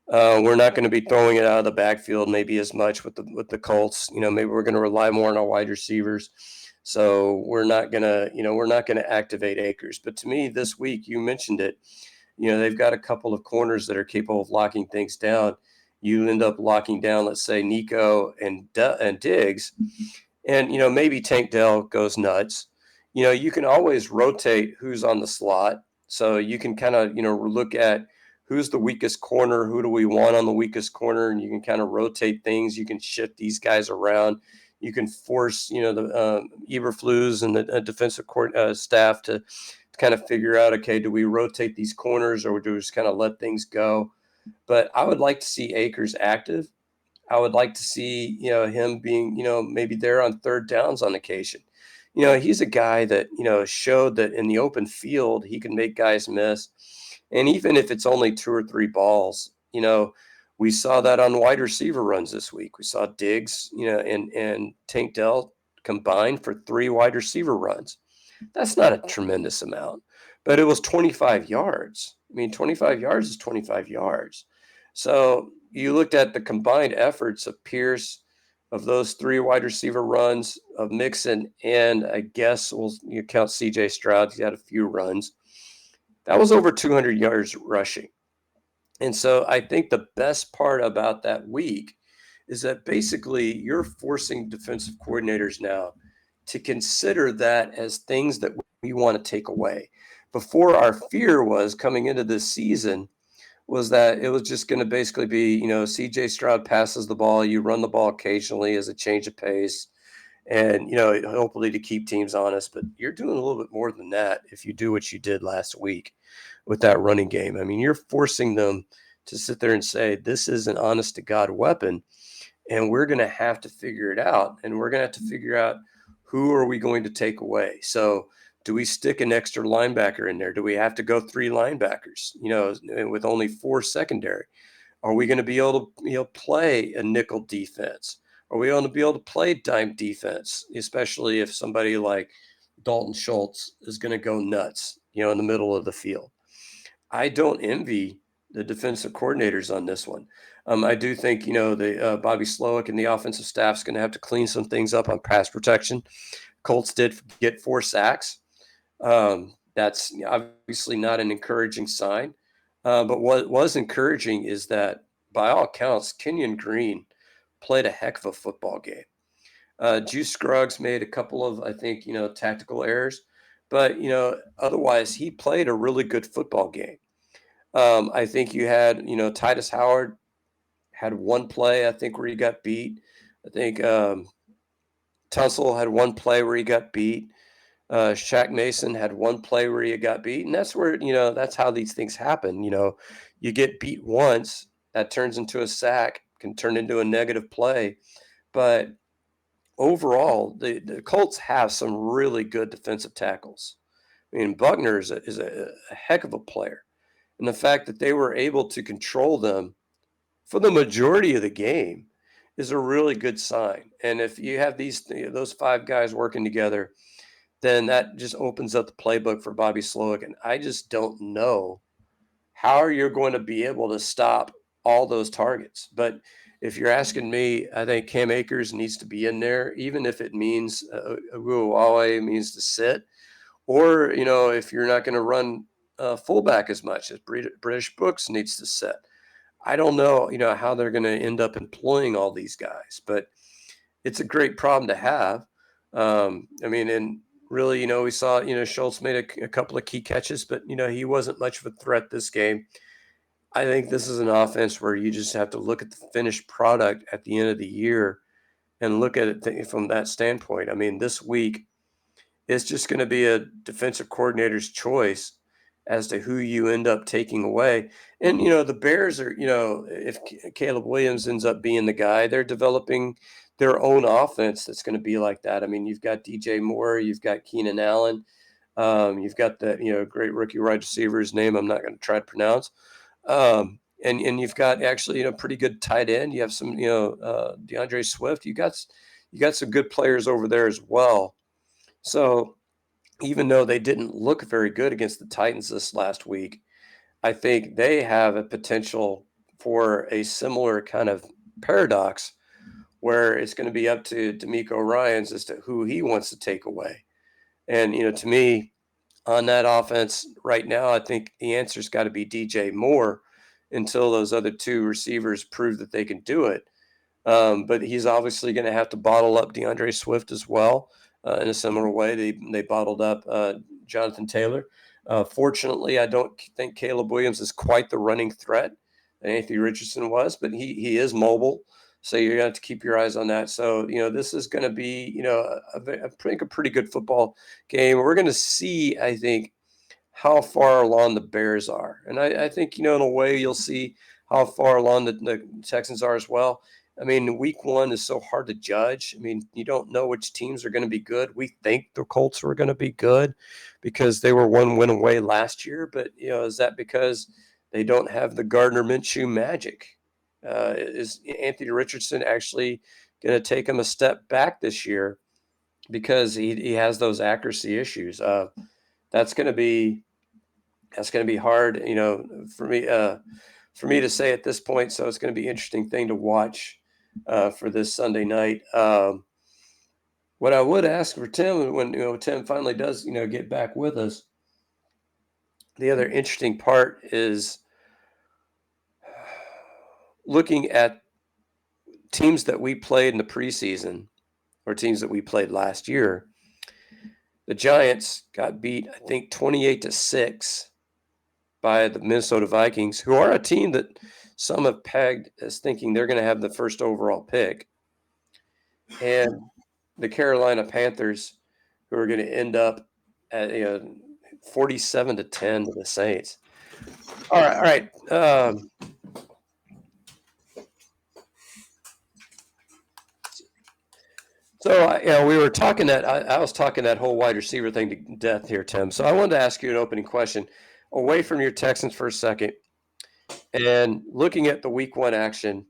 we're not going to be throwing it out of the backfield maybe as much with the Colts. Maybe we're going to rely more on our wide receivers. So we're not going to activate Akers. But to me, this week, you mentioned it, they've got a couple of corners that are capable of locking things down. You end up locking down, let's say, Nico and Diggs, and, maybe Tank Dell goes nuts. You can always rotate who's on the slot. So you can kind of, look at who's the weakest corner, who do we want on the weakest corner, and you can kind of rotate things. You can shift these guys around. You can force, the Eberflus and the defensive court staff to kind of figure out, okay, do we rotate these corners or do we just kind of let things go? But I would like to see Akers active. I would like to see, him being, maybe there on third downs on occasion. He's a guy that, showed that in the open field, he can make guys miss. And even if it's only 2 or 3 balls, we saw that on wide receiver runs this week. We saw Diggs, and Tank Dell combined for 3 wide receiver runs. That's not a tremendous amount, but it was 25 yards. 25 yards is 25 yards. So you looked at the combined efforts of Pierce, of those 3 wide receiver runs, of Mixon, and I guess you count C.J. Stroud. He had a few runs. That was over 200 yards rushing. And so I think the best part about that week is that basically you're forcing defensive coordinators now to consider that as things that we want to take away. Before, our fear was coming into this season was that it was just going to basically be, C.J. Stroud passes the ball, you run the ball occasionally as a change of pace, and, hopefully to keep teams honest. But you're doing a little bit more than that if you do what you did last week with that running game. You're forcing them to sit there and say, this is an honest-to-God weapon, and we're going to have to figure it out, and we're going to have to figure out who are we going to take away. So do we stick an extra linebacker in there? Do we have to go 3 linebackers, with only 4 secondary? Are we going to be able to, play a nickel defense? Are we going to be able to play dime defense, especially if somebody like Dalton Schultz is going to go nuts, in the middle of the field? I don't envy the defensive coordinators on this one. I do think, the Bobby Slowick and the offensive staff is going to have to clean some things up on pass protection. Colts did get 4 sacks. That's obviously not an encouraging sign. But what was encouraging is that, by all accounts, Kenyon Green played a heck of a football game. Juice Scruggs made a couple of, I think, tactical errors. But, otherwise, he played a really good football game. I think you had, Titus Howard had 1 play, I think, where he got beat. I think Tunsil had 1 play where he got beat. Shaq Mason had 1 play where he got beat. And that's where, that's how these things happen. You get beat once, that turns into a sack, can turn into a negative play. But overall, the Colts have some really good defensive tackles. Buckner is a heck of a player. And the fact that they were able to control them for the majority of the game is a really good sign. And if you have those 5 guys working together, then that just opens up the playbook for Bobby Slowick. And I just don't know how you're going to be able to stop all those targets. But if you're asking me, I think Cam Akers needs to be in there, even if it means Aguawe means to sit, or, if you're not going to run fullback as much as British Brooks needs to sit. I don't know, how they're going to end up employing all these guys, but it's a great problem to have. And really, we saw, Schultz made a couple of key catches, but, he wasn't much of a threat this game. I think this is an offense where you just have to look at the finished product at the end of the year and look at it from that standpoint. This week, it's just going to be a defensive coordinator's choice as to who you end up taking away. And, the Bears are, if Caleb Williams ends up being the guy, they're developing their own offense that's going to be like that. You've got DJ Moore, you've got Keenan Allen. You've got that, great rookie wide receiver's name I'm not going to try to pronounce. And you've got actually, pretty good tight end. You have some, DeAndre Swift. You got some good players over there as well. So even though they didn't look very good against the Titans this last week, I think they have a potential for a similar kind of paradox where it's going to be up to D'Amico Ryans as to who he wants to take away. And, to me, on that offense right now, I think the answer's got to be DJ Moore until those other two receivers prove that they can do it. But he's obviously going to have to bottle up DeAndre Swift as well. In a similar way, they bottled up Jonathan Taylor. Fortunately, I don't think Caleb Williams is quite the running threat that Anthony Richardson was, but he is mobile. So you're going to have to keep your eyes on that. So, this is going to be, a pretty good football game. We're going to see, I think, how far along the Bears are. And I think, in a way you'll see how far along the Texans are as well. I mean, week one is so hard to judge. I mean, you don't know which teams are going to be good. We think the Colts are going to be good because they were one win away last year. But, is that because they don't have the Gardner Minshew magic? Is Anthony Richardson actually going to take him a step back this year because he has those accuracy issues? That's going to be hard, for me to say at this point. So it's going to be an interesting thing to watch for this Sunday night. What I would ask for Tim, when Tim finally does get back with us, the other interesting part is looking at teams that we played in the preseason or teams that we played last year. The Giants got beat, I think, 28-6 by the Minnesota Vikings, who are a team that some have pegged as thinking they're going to have the first overall pick. And the Carolina Panthers, who are going to end up at 47-10 to the Saints. All right. So, we were talking that I was talking that whole wide receiver thing to death here, Tim. So I wanted to ask you an opening question away from your Texans for a second and looking at the week one action.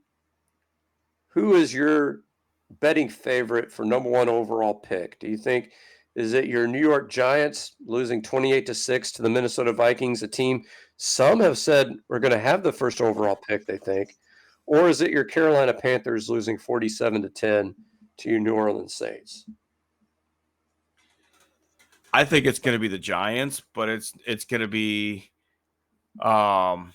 Who is your betting favorite for number one overall pick? Do you think, is it your New York Giants losing 28-6 to the Minnesota Vikings, a team some have said we're going to have the first overall pick, they think? Or is it your Carolina Panthers losing 47-10 to your New Orleans Saints? I think it's going to be the Giants, but it's going to be one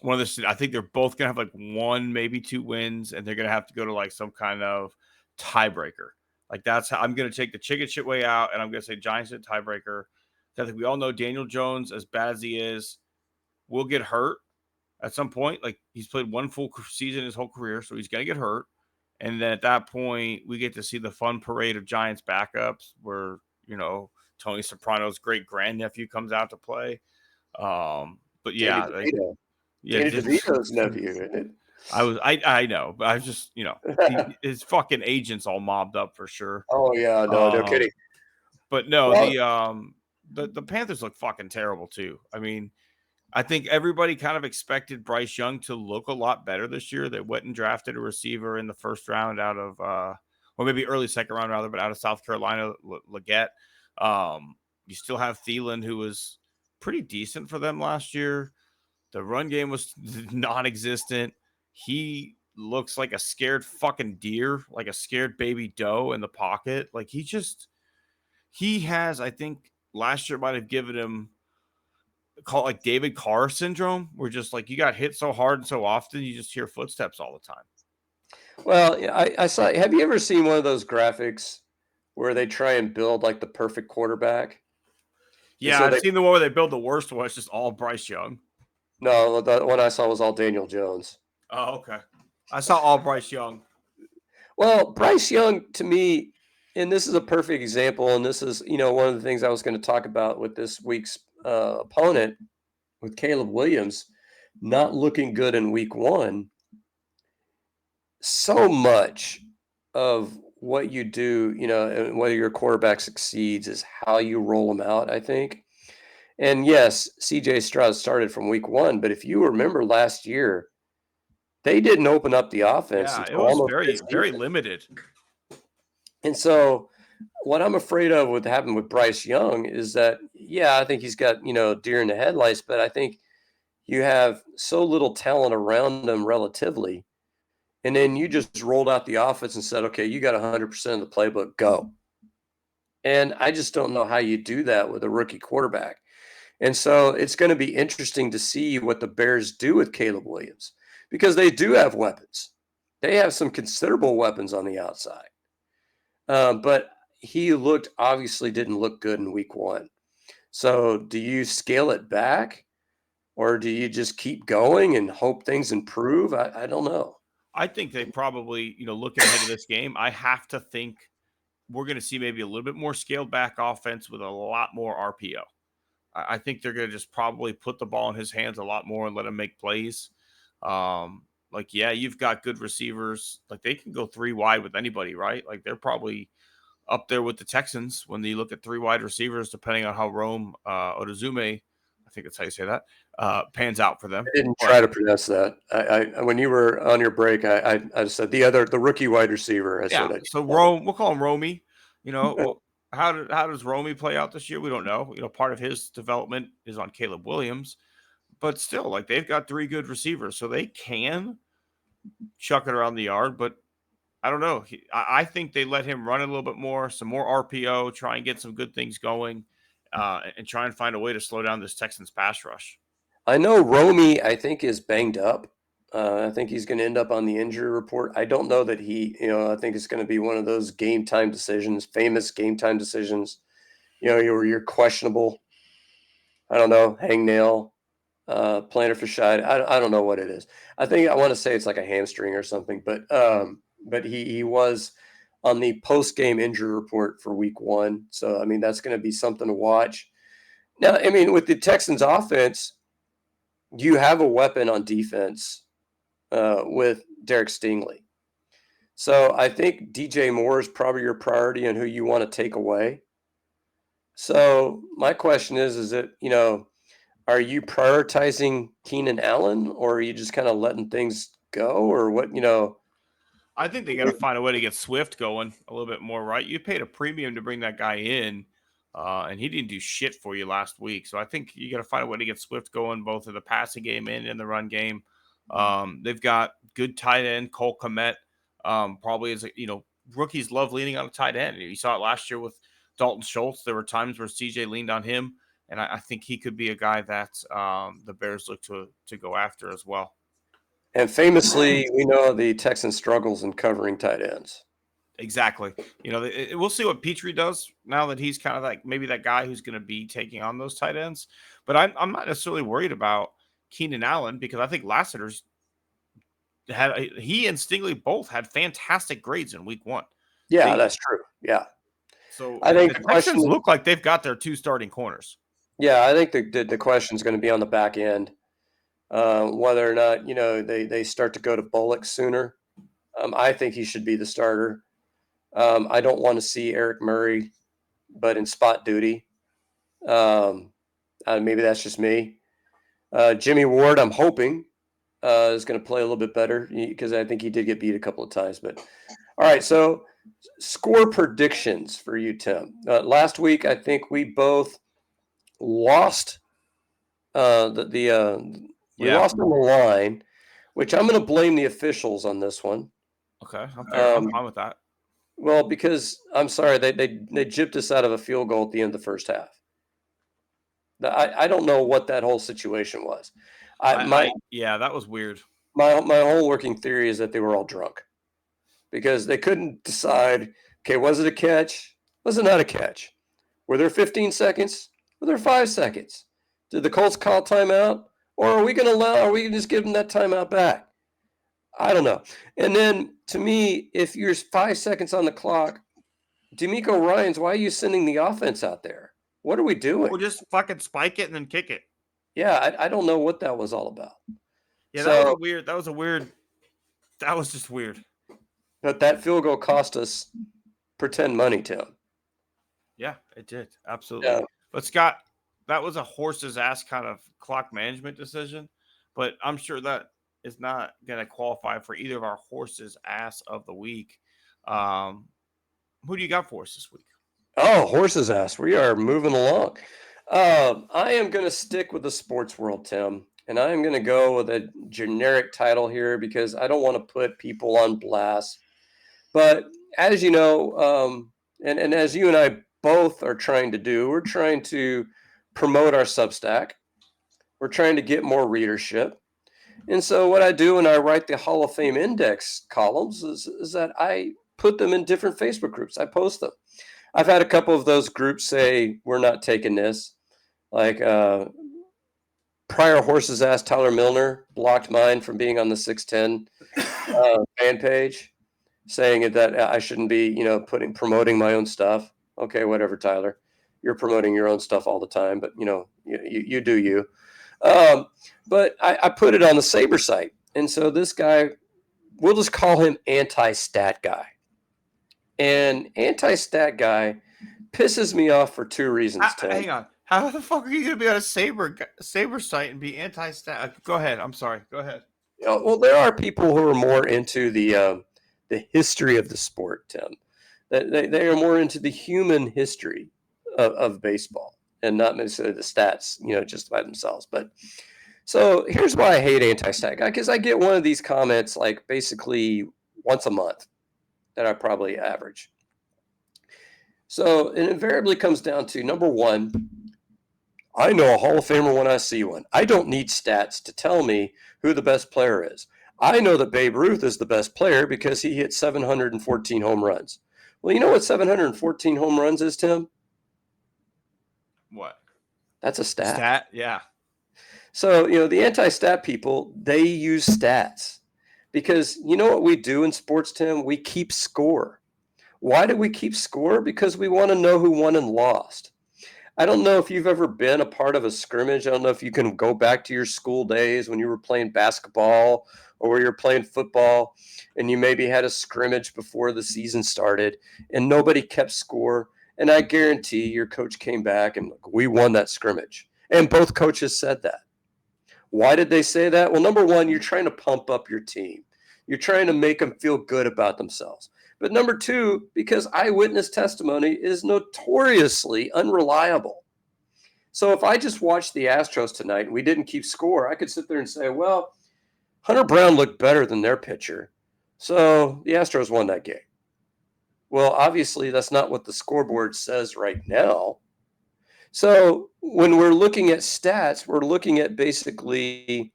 of the. I think they're both going to have like one, maybe two wins, and they're going to have to go to like some kind of tiebreaker. Like that's how I'm going to take the chicken shit way out, and I'm going to say Giants at tiebreaker. I think we all know Daniel Jones, as bad as he is, will get hurt at some point. Like he's played one full season his whole career, so he's going to get hurt. And then at that point, we get to see the fun parade of Giants backups where, Tony Soprano's great grandnephew comes out to play. But yeah, Danny DeVito's nephew, isn't it? I know, but I was just, his fucking agents all mobbed up for sure. Oh yeah, no kidding. But no, the Panthers look fucking terrible too. I mean, I think everybody kind of expected Bryce Young to look a lot better this year. They went and drafted a receiver in the first round out of, or maybe early second round rather, but out of South Carolina, Leggett. You still have Thielen, who was pretty decent for them last year. The run game was non-existent. He looks like a scared fucking deer, like a scared baby doe in the pocket. Like he has, I think last year might have given him, call it like David Carr syndrome, where just like you got hit so hard and so often, you just hear footsteps all the time. Well, I saw. Have you ever seen one of those graphics where they try and build like the perfect quarterback? Yeah, I've seen the one where they build the worst one. It's just all Bryce Young. No, the one I saw was all Daniel Jones. Oh, okay. I saw all Bryce Young. Well, Bryce Young, to me, and this is a perfect example, and this is, one of the things I was going to talk about with this week's opponent, with Caleb Williams, not looking good in week one. So much of what you do, and whether your quarterback succeeds is how you roll them out, I think. And yes, CJ Stroud started from week 1, but if you remember last year, they didn't open up the offense Yeah, it until was almost very, very midseason. limited. And so what I'm afraid of with happened with Bryce Young is that, yeah, I think he's got, deer in the headlights, but I think you have so little talent around him relatively. And then you just rolled out the offense and said, okay, you got 100% of the playbook, go. And I just don't know how you do that with a rookie quarterback. And so it's going to be interesting to see what the Bears do with Caleb Williams because they do have weapons. They have some considerable weapons on the outside. But he obviously didn't look good in week 1. So do you scale it back or do you just keep going and hope things improve? I don't know. I think they probably, looking ahead to this game, I have to think we're going to see maybe a little bit more scaled back offense with a lot more RPO. I think they're going to just probably put the ball in his hands a lot more and let him make plays. Yeah, you've got good receivers. Like they can go 3 wide with anybody, right? Like they're probably up there with the Texans when you look at 3 wide receivers, depending on how Rome Odazume, I think that's how you say that, pans out for them. I didn't try to pronounce that. I when you were on your break, I said the rookie wide receiver. I Yeah, said so Rome, we'll call him Romy. Well, how does Romy play out this year? We don't know. Part of his development is on Caleb Williams, but still, like they've got 3 good receivers, so they can chuck it around the yard. But I don't know. I think they let him run a little bit more, some more RPO, try and get some good things going, and try and find a way to slow down this Texans pass rush. I know Romy, I think, is banged up. I think he's going to end up on the injury report. I don't know that I think it's going to be one of those game time decisions, famous game time decisions. You're questionable. I don't know, hangnail, plantar fasciitis. I don't know what it is. I want to say it's like a hamstring or something, but he was on the post game injury report for week 1. So I mean that's going to be something to watch. Now, I mean, with the Texans offense, you have a weapon on defense with Derek Stingley. So I think DJ Moore is probably your priority and who you want to take away. So my question is it, are you prioritizing Keenan Allen or are you just kind of letting things go or what, I think they got to find a way to get Swift going a little bit more, right? You paid a premium to bring that guy in, and he didn't do shit for you last week. So I think you got to find a way to get Swift going both in the passing game and in the run game. They've got good tight end, Cole Kmet. Probably is, rookies love leaning on a tight end. You saw it last year with Dalton Schultz. There were times where CJ leaned on him, and I think he could be a guy that the Bears look to go after as well. And famously, we know the Texans struggles in covering tight ends. Exactly. We'll see what Petrie does now that he's kind of like maybe that guy who's going to be taking on those tight ends. But I'm not necessarily worried about Keenan Allen because I think Lassiter's he and Stingley both had fantastic grades in week 1. Yeah, that's true. Yeah. So I think the Texans look like they've got their 2 starting corners. Yeah, I think the question is going to be on the back end, whether or not they start to go to Bullock sooner. I think he should be the starter. I don't want to see Eric Murray, but in spot duty. Maybe that's just me. Jimmy Ward, I'm hoping, is going to play a little bit better because I think he did get beat a couple of times. But all right, so score predictions for you, Tim. Last week, I think we both lost we lost on the line, which I'm going to blame the officials on this one. Okay, I'm fine with that. Well, because I'm sorry, they gypped us out of a field goal at the end of the first half. I don't know what that whole situation was. That was weird. My whole working theory is that they were all drunk because they couldn't decide. Okay, was it a catch? Was it not a catch? Were there 15 seconds? Were there 5 seconds? Did the Colts call timeout, or are we going to just give them that timeout back? I don't know. And then to me, if you're 5 seconds on the clock, D'Amico Ryans, why are you sending the offense out there? What are we doing? We'll just fucking spike it and then kick it. Yeah, I don't know what that was all about. Yeah, that was weird. That was just weird. But that field goal cost us pretend money, Tim. Yeah, it did. Absolutely. Yeah. But Scott, that was a horse's ass kind of clock management decision. But I'm sure that is not going to qualify for either of our horse's ass of the week. Who do you got for us this week? Oh, horse's ass. We are moving along. I am going to stick with the sports world, Tim, and I am going to go with a generic title here because I don't want to put people on blast. But as you know, and as you and I both are trying to do, we're trying to promote our Substack. We're trying to get more readership. And so what I do when I write the Hall of Fame Index columns is that I put them in different Facebook groups. I post them. I've had a couple of those groups say, we're not taking this. Like prior horse's ass Tyler Milner blocked mine from being on the 610 fan page, saying that I shouldn't be, promoting my own stuff. Okay, whatever, Tyler. You're promoting your own stuff all the time, but, you do you. But I put it on the Saber site. And so this guy, we'll just call him Anti-Stat Guy. And Anti-Stat Guy pisses me off for two reasons, Tim. Hang on. How the fuck are you going to be on a Saber site and be anti-stat? Go ahead. I'm sorry. Go ahead. Well, there are people who are more into the history of the sport, Tim. They are more into the human history of baseball and not necessarily the stats, just by themselves. But so here's why I hate Anti-Stat Guy, because I get one of these comments like basically once a month that I probably average. So it invariably comes down to, number one, I know a Hall of Famer when I see one. I don't need stats to tell me who the best player is. I know that Babe Ruth is the best player because he hit 714 home runs. Well, you know what 714 home runs is, Tim? What? That's a stat. Stat, yeah. So, the anti-stat people, they use stats because you know what we do in sports, Tim? We keep score. Why do we keep score? Because we want to know who won and lost. I don't know if you've ever been a part of a scrimmage. I don't know if you can go back to your school days when you were playing basketball or where you're playing football and you maybe had a scrimmage before the season started and nobody kept score. And I guarantee your coach came back and we won that scrimmage. And both coaches said that. Why did they say that? Well, number one, you're trying to pump up your team. You're trying to make them feel good about themselves. But number two, because eyewitness testimony is notoriously unreliable. So if I just watched the Astros tonight and we didn't keep score, I could sit there and say, well, Hunter Brown looked better than their pitcher. So the Astros won that game. Well, obviously, that's not what the scoreboard says right now. So when we're looking at stats, we're looking at basically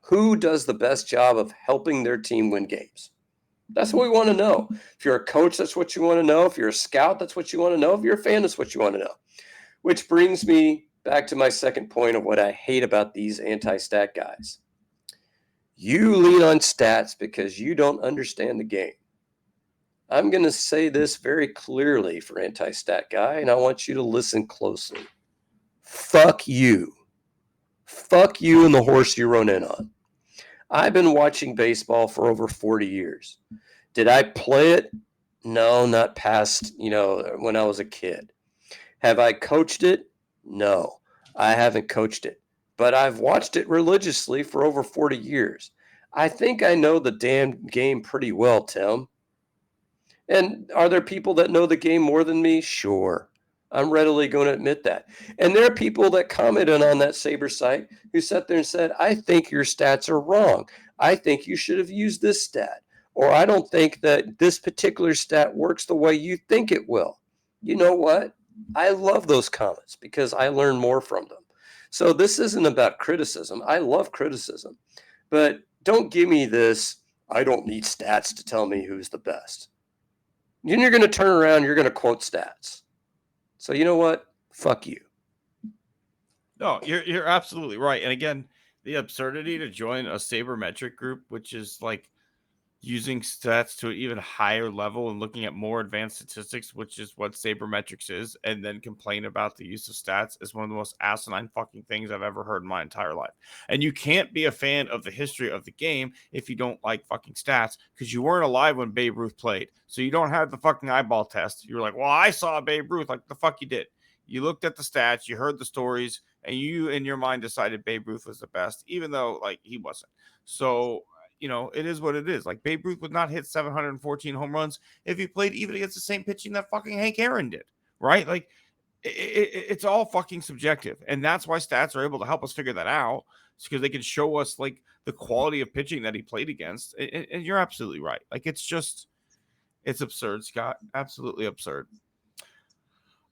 who does the best job of helping their team win games. That's what we want to know. If you're a coach, that's what you want to know. If you're a scout, that's what you want to know. If you're a fan, that's what you want to know. Which brings me back to my second point of what I hate about these anti-stat guys. You lean on stats because you don't understand the game. I'm going to say this very clearly for anti-stat guy, and I want you to listen closely. Fuck you. Fuck you and the horse you run in on. I've been watching baseball for over 40 years. Did I play it? No, not past, when I was a kid. Have I coached it? No, I haven't coached it. But I've watched it religiously for over 40 years. I think I know the damn game pretty well, Tim. And are there people that know the game more than me? Sure. I'm readily going to admit that. And there are people that commented on that Saber site who sat there and said, I think your stats are wrong. I think you should have used this stat. Or I don't think that this particular stat works the way you think it will. You know what? I love those comments because I learn more from them. So this isn't about criticism. I love criticism. But don't give me this, I don't need stats to tell me who's the best. Then you're going to turn around, you're going to quote stats. So you know what? Fuck you. No, you're absolutely right. And again, the absurdity to join a sabermetric group, which is like using stats to an even higher level and looking at more advanced statistics, which is what sabermetrics is, and then complain about the use of stats is one of the most asinine fucking things I've ever heard in my entire life. And you can't be a fan of the history of the game if you don't like fucking stats, because you weren't alive when Babe Ruth played. So you don't have the fucking eyeball test. You're like, well, I saw Babe Ruth. Like, the fuck you did. You looked at the stats, you heard the stories, and you in your mind decided Babe Ruth was the best, even though like he wasn't. So it is what it is. Like, Babe Ruth would not hit 714 home runs if he played even against the same pitching that fucking Hank Aaron did, right? Like, it's all fucking subjective. And that's why stats are able to help us figure that out. It's because they can show us, like, the quality of pitching that he played against. And you're absolutely right. Like, it's absurd, Scott. Absolutely absurd.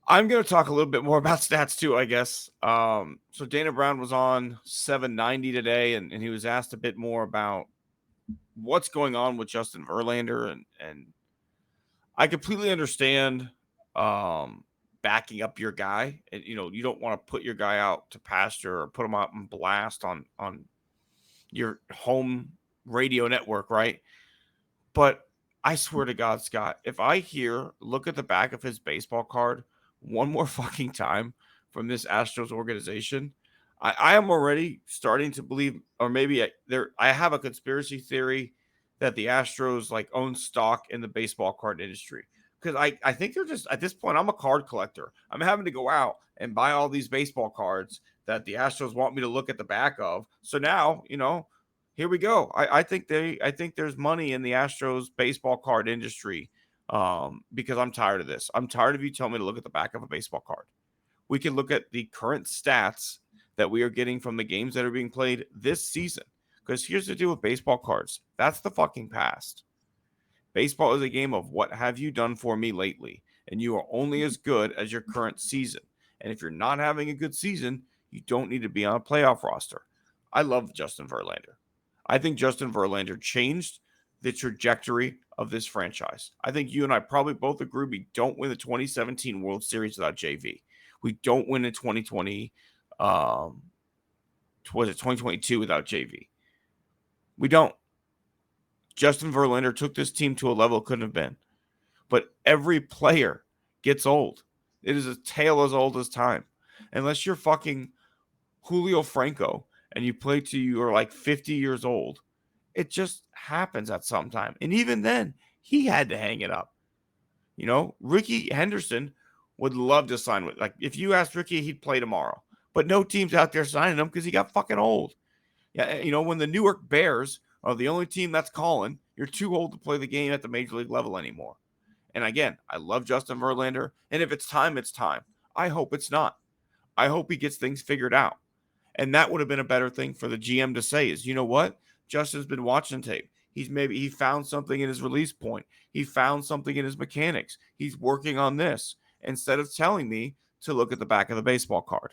I'm going to talk a little bit more about stats too, I guess. So Dana Brown was on 790 today, and he was asked a bit more about what's going on with Justin Verlander, and I completely understand backing up your guy, and you don't want to put your guy out to pasture or put him out and blast on your home radio network, right? But I swear to God, Scott, if I look at the back of his baseball card one more fucking time from this Astros organization, I am already starting to believe, or maybe I have a conspiracy theory that the Astros like own stock in the baseball card industry. Because I think they're just, at this point, I'm a card collector. I'm having to go out and buy all these baseball cards that the Astros want me to look at the back of. So now, here we go. I think there's money in the Astros baseball card industry, because I'm tired of this. I'm tired of you telling me to look at the back of a baseball card. We can look at the current stats that we are getting from the games that are being played this season. Because here's the deal with baseball cards. That's the fucking past. Baseball is a game of what have you done for me lately, and you are only as good as your current season. And if you're not having a good season, you don't need to be on a playoff roster. I love Justin Verlander. I think Justin Verlander changed the trajectory of this franchise. I think you and I probably both agree we don't win the 2017 World Series without JV. We don't win in 2020. Was it 2022 without JV? We don't. Justin Verlander took this team to a level it couldn't have been. But every player gets old. It is a tale as old as time. Unless you're fucking Julio Franco and you play till you are like 50 years old, it just happens at some time. And even then, he had to hang it up. Ricky Henderson would love to sign with, like, if you asked Ricky, he'd play tomorrow. But no team's out there signing him because he got fucking old. Yeah, when the Newark Bears are the only team that's calling, you're too old to play the game at the major league level anymore. And again, I love Justin Verlander. And if it's time, it's time. I hope it's not. I hope he gets things figured out. And that would have been a better thing for the GM to say is, you know what? Justin's been watching tape. He found something in his release point. He found something in his mechanics. He's working on this instead of telling me to look at the back of the baseball card.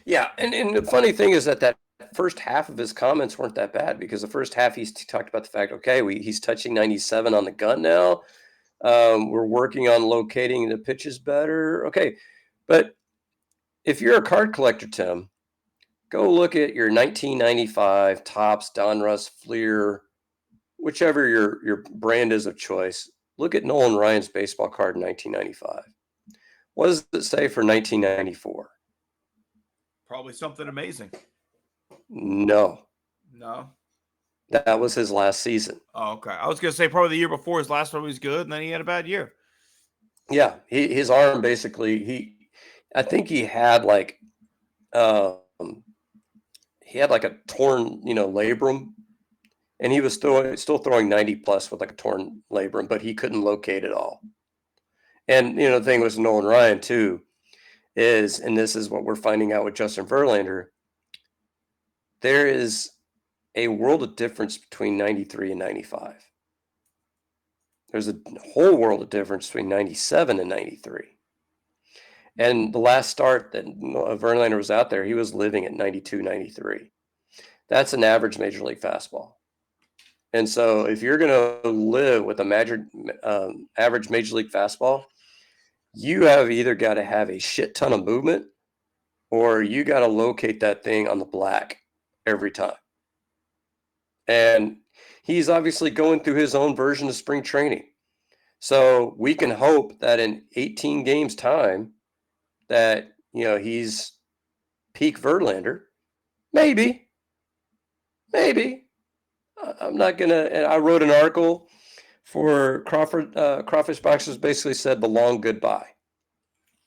Yeah. And the funny thing is that first half of his comments weren't that bad, because the first half he talked about the fact, okay, he's touching 97 on the gun now. We're working on locating the pitches better. Okay. But if you're a card collector, Tim, go look at your 1995 Topps, Donruss, Fleer, whichever your brand is of choice. Look at Nolan Ryan's baseball card in 1995. What does it say for 1994? Probably something amazing. No. That was his last season. Oh, okay. I was going to say probably the year before his last one was good, and then he had a bad year. Yeah. His arm basically, I think he had like a torn, labrum, and he was still throwing 90 plus with like a torn labrum, but he couldn't locate it all. And, the thing with Nolan Ryan too is, and this is what we're finding out with Justin Verlander, there is a world of difference between 93 and 95. There's a whole world of difference between 97 and 93. And the last start that Verlander was out there, he was living at 92, 93. That's an average major league fastball. And so if you're going to live with a average major league fastball, you have either got to have a shit ton of movement, or you got to locate that thing on the black every time. And he's obviously going through his own version of spring training. So we can hope that in 18 games time that, he's peak Verlander. Maybe. I'm not going to, and I wrote an article for Crawfish Boxers, basically said the long goodbye,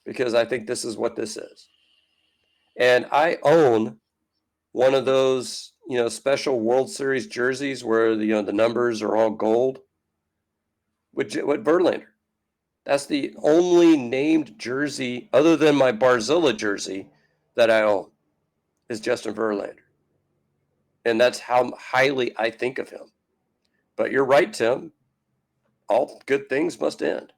because I think this is what this is. And I own one of those, special World Series jerseys where the numbers are all gold with Verlander. That's the only named jersey other than my Barzilla jersey that I own is Justin Verlander. And that's how highly I think of him. But you're right, Tim. All good things must end.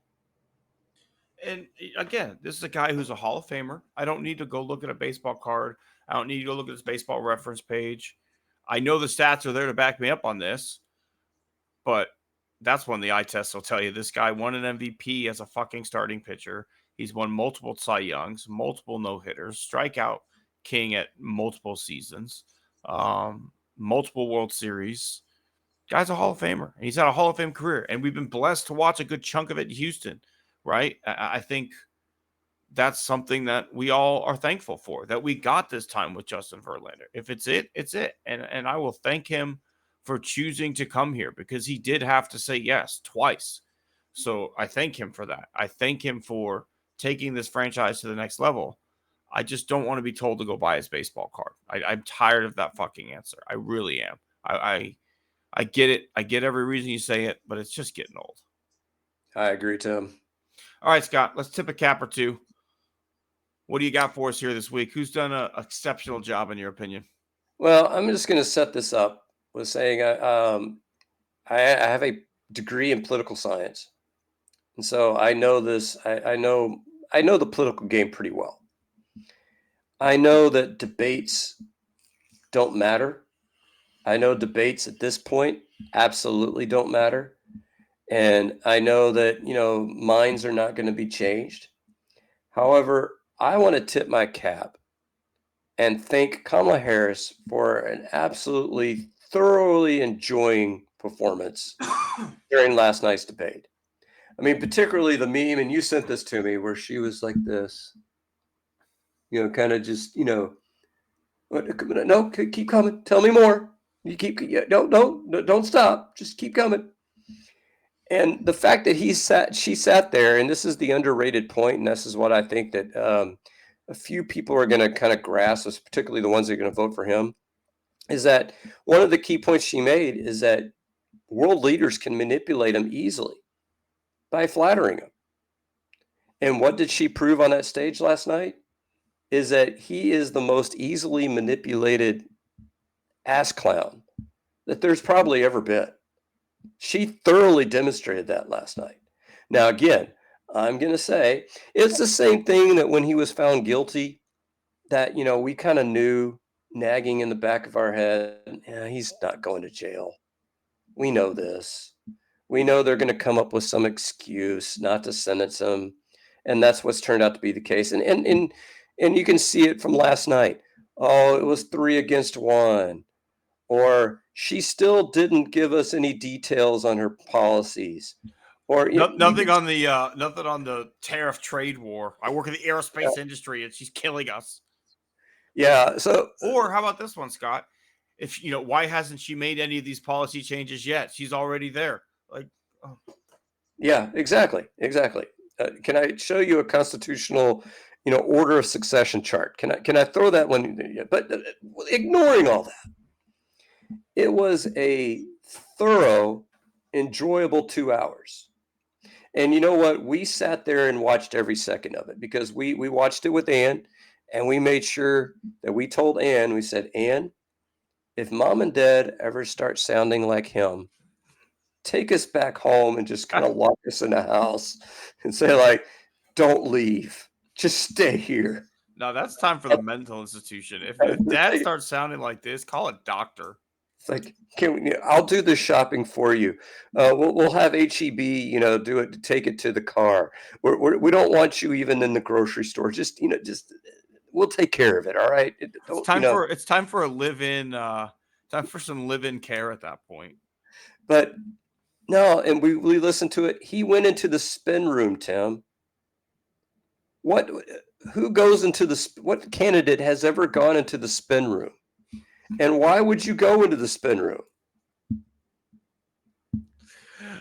And again, this is a guy who's a Hall of Famer. I don't need to go look at a baseball card. I don't need to go look at his baseball reference page. I know the stats are there to back me up on this, but that's when the eye test will tell you this guy won an MVP as a fucking starting pitcher. He's won multiple Cy Youngs, multiple no-hitters, strikeout king at multiple seasons, multiple World Series. Guy's a Hall of Famer. He's had a Hall of Fame career, and we've been blessed to watch a good chunk of it in Houston, right? I think that's something that we all are thankful for, that we got this time with Justin Verlander. If it's it, it's it. And I will thank him for choosing to come here, because he did have to say yes twice. So I thank him for that. I thank him for taking this franchise to the next level. I just don't want to be told to go buy his baseball card. I'm tired of that fucking answer. I really am. I get it. I get every reason you say it, but it's just getting old. I agree, Tim. All right, Scott, let's tip a cap or two. What do you got for us here this week? Who's done an exceptional job in your opinion? Well, I'm just going to set this up with saying I have a degree in political science. And so I know this. I know the political game pretty well. I know that debates don't matter. I know debates at this point absolutely don't matter. And I know that, minds are not going to be changed. However, I want to tip my cap and thank Kamala Harris for an absolutely thoroughly enjoying performance during last night's debate. I mean, particularly the meme, and you sent this to me, where she was like this, kind of just, no, keep coming. Tell me more. You keep, don't stop. Just keep coming. And the fact that she sat there, and this is the underrated point, and this is what I think that a few people are going to kind of grasp, particularly the ones that are going to vote for him, is that one of the key points she made is that world leaders can manipulate him easily by flattering him. And what did she prove on that stage last night? Is that he is the most easily manipulated ass clown that there's probably ever been. She thoroughly demonstrated that last night. Now, again, I'm going to say it's the same thing that when he was found guilty, that, we kind of knew, nagging in the back of our head, he's not going to jail. We know this. We know they're going to come up with some excuse not to sentence him. And that's what's turned out to be the case. And you can see it from last night. Oh, it was 3-1. Or she still didn't give us any details on her policies. Or nothing on the tariff trade war. I work in the aerospace industry, and she's killing us. Yeah. So, or how about this one, Scott? If why hasn't she made any of these policy changes yet? She's already there. Yeah, exactly. Can I show you a constitutional, order of succession chart? Can I throw that one? But ignoring all that, it was a thorough, enjoyable 2 hours. And you know what? We sat there and watched every second of it, because we watched it with Ann, and we made sure that we told Ann, we said, Ann, if mom and dad ever start sounding like him, take us back home and just kind of lock us in a house and say, like, don't leave. Just stay here. No, that's time for the mental institution. If dad starts sounding like this, call a doctor. It's like, I'll do the shopping for you. We'll have HEB, do it, take it to the car. We don't want you even in the grocery store. Just we'll take care of it. All right. It's time for a live-in. Time for some live-in care at that point. But no, and we listened to it. He went into the spin room, Tim. Who goes into what candidate has ever gone into the spin room? And why would you go into the spin room?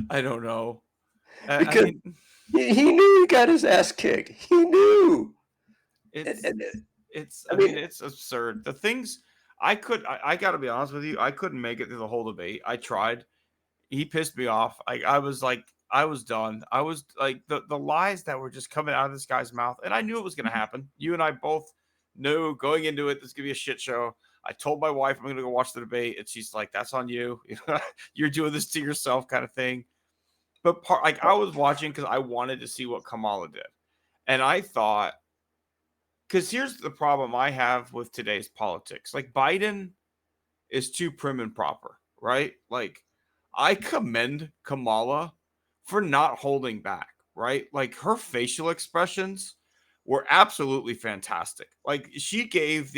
I don't know. Because he knew he got his ass kicked. He knew. It's absurd. The things I got to be honest with you, I couldn't make it through the whole debate. I tried. He pissed me off. I was done. I was like the lies that were just coming out of this guy's mouth, and I knew it was going to happen. You and I both knew going into it, this is going to be a shit show. I told my wife I'm going to go watch the debate, and she's like, "That's on you. You're doing this to yourself," kind of thing. But I was watching because I wanted to see what Kamala did, and I thought, because here's the problem I have with today's politics: like Biden is too prim and proper, right? Like I commend Kamala for not holding back, right? Like her facial expressions were absolutely fantastic. Like she gave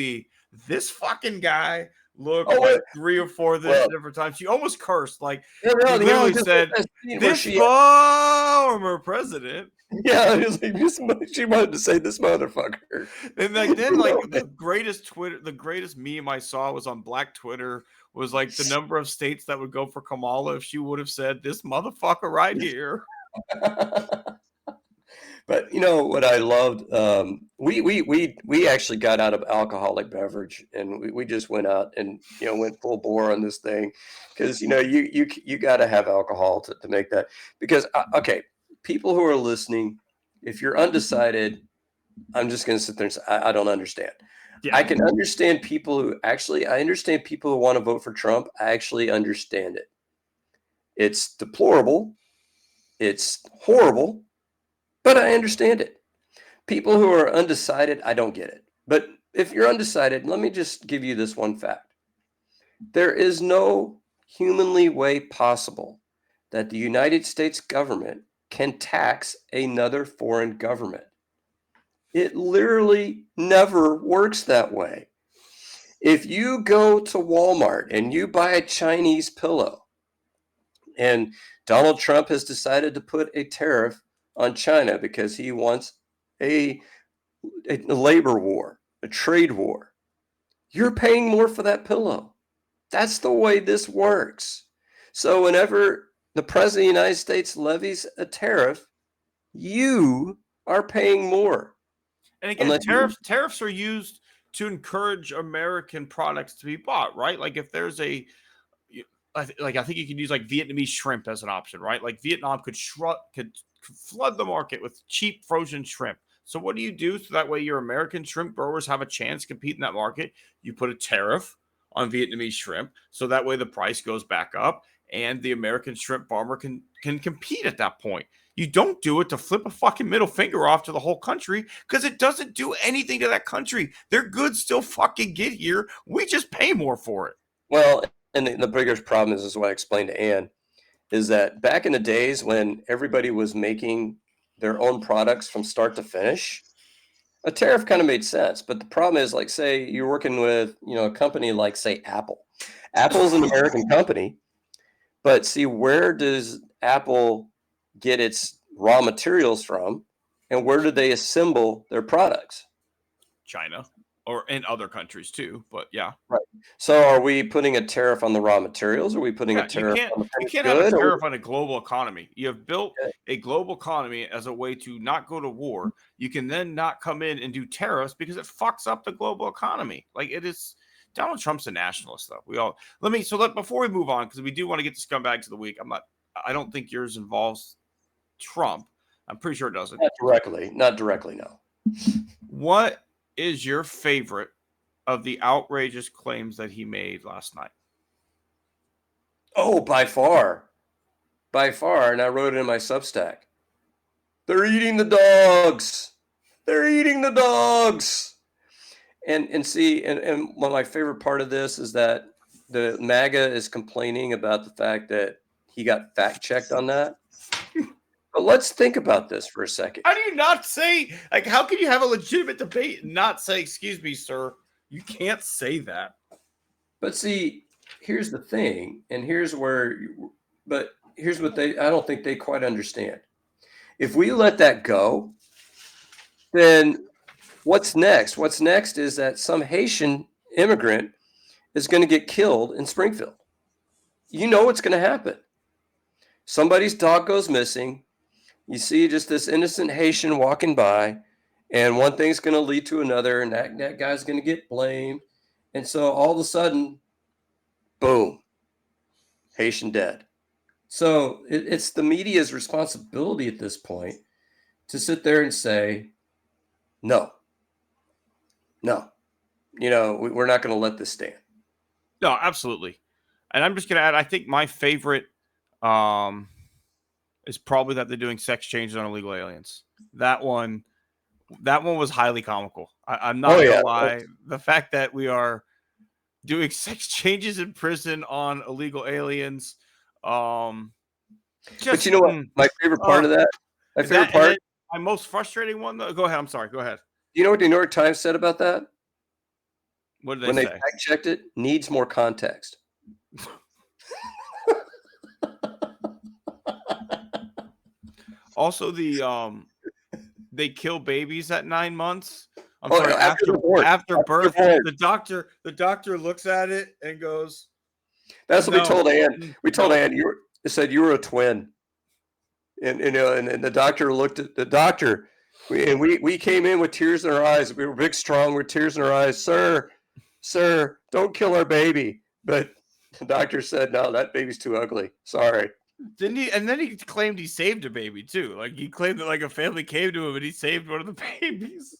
this fucking guy look like 3 or 4 different times. She almost cursed. Like she literally said, "This former president." Yeah, it was like she wanted to say this motherfucker. And like then like the greatest meme I saw was on Black Twitter was like the number of states that would go for Kamala if she would have said this motherfucker right here. But you know what I loved? We actually got out of alcoholic beverage, and we just went out and went full bore on this thing because you got to have alcohol to make that. Because okay, people who are listening, if you're undecided, I'm just going to sit there and say I don't understand. Yeah. I can understand people who I understand people who want to vote for Trump. I actually understand it. It's deplorable. It's horrible. But I understand it. People who are undecided, I don't get it. But if you're undecided, let me just give you this one fact. There is no humanly way possible that the United States government can tax another foreign government. It literally never works that way. If you go to Walmart and you buy a Chinese pillow, and Donald Trump has decided to put a tariff on China because he wants a labor war, a trade war, you're paying more for that pillow. That's the way this works. So whenever the president of the United States levies a tariff, you are paying more. And again, tariffs are used to encourage American products to be bought, right? Like if there's I think you can use like Vietnamese shrimp as an option, right? Like Vietnam could flood the market with cheap frozen shrimp. So what do? So that way your American shrimp growers have a chance to compete in that market. You put a tariff on Vietnamese shrimp. So that way the price goes back up and the American shrimp farmer can compete at that point. You don't do it to flip a fucking middle finger off to the whole country because it doesn't do anything to that country. Their goods still fucking get here. We just pay more for it. Well, and the biggest problem is what I explained to Ann, is that back in the days when everybody was making their own products from start to finish, a tariff kind of made sense. But the problem is, like, say you're working with, a company like, say, Apple. Apple's an American company, but see, where does Apple get its raw materials from, and where do they assemble their products? China. Or in other countries too, but yeah. Right. So are we putting a tariff on the raw materials? Or are we putting a tariff on the You can't have a tariff on a global economy. You have built a global economy as a way to not go to war. You can then not come in and do tariffs because it fucks up the global economy. Like it is. Donald Trump's a nationalist, though. Before we move on, because we do want to get to scumbags of the week. I don't think yours involves Trump. I'm pretty sure it doesn't. Not directly, no. What is your favorite of the outrageous claims that he made last night? Oh, by far. And I wrote it in my Substack. They're eating the dogs. And see, and one of my favorite part of this is that the MAGA is complaining about the fact that he got fact checked on that. But let's think about this for a second. How do you not say, like, how can you have a legitimate debate and not say, excuse me, sir, you can't say that? But see, here's the thing, and here's where But here's what I don't think they quite understand. If we let that go, then what's next? What's next is that some Haitian immigrant is going to get killed in Springfield. You know what's going to happen. Somebody's dog goes missing. You see just this innocent Haitian walking by, and one thing's going to lead to another, and that guy's going to get blamed. And so all of a sudden, boom, Haitian dead. So it's the media's responsibility at this point to sit there and say, no, we're not going to let this stand. No, absolutely. And I'm just going to add, I think my favorite is probably that they're doing sex changes on illegal aliens. That one was highly comical. I'm not going to lie. The fact that we are doing sex changes in prison on illegal aliens. But you know what? My favorite part of that? My most frustrating one, though. Go ahead. I'm sorry. Go ahead. You know what the New York Times said about that? What did when they say? Fact checked it, needs more context. Also, they kill babies at 9 months. After birth. The doctor looks at it and goes. That's what we told Ann. We told Ann they said you were a twin, and the doctor looked at the doctor. We came in with tears in our eyes. We were big, strong with tears in our eyes. Sir, don't kill our baby. But the doctor said, no, that baby's too ugly. Sorry. Didn't he? And then he claimed he saved a baby too. Like he claimed that like a family came to him and he saved one of the babies.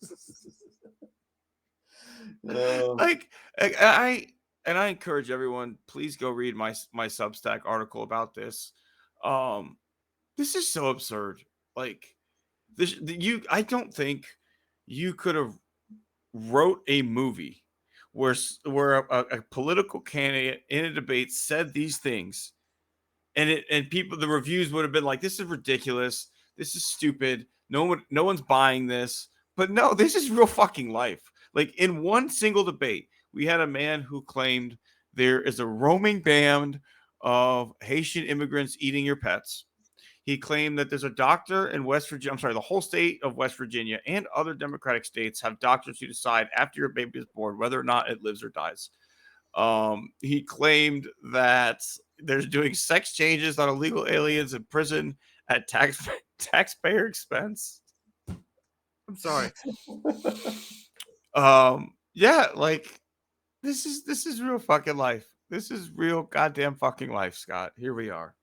I encourage everyone, please go read my Substack article about this. This is so absurd. Like this, I don't think you could have wrote a movie where a political candidate in a debate said these things. And people, the reviews would have been like, this is ridiculous. This is stupid. No one's buying this. But no, this is real fucking life. Like in one single debate, we had a man who claimed there is a roaming band of Haitian immigrants eating your pets. He claimed that there's a doctor in West Virginia. I'm sorry, the whole state of West Virginia and other Democratic states have doctors who decide after your baby is born whether or not it lives or dies. He claimed that they're doing sex changes on illegal aliens in prison at taxpayer expense. I'm sorry. Yeah, like this is real fucking life. This is real goddamn fucking life, Scott. Here we are.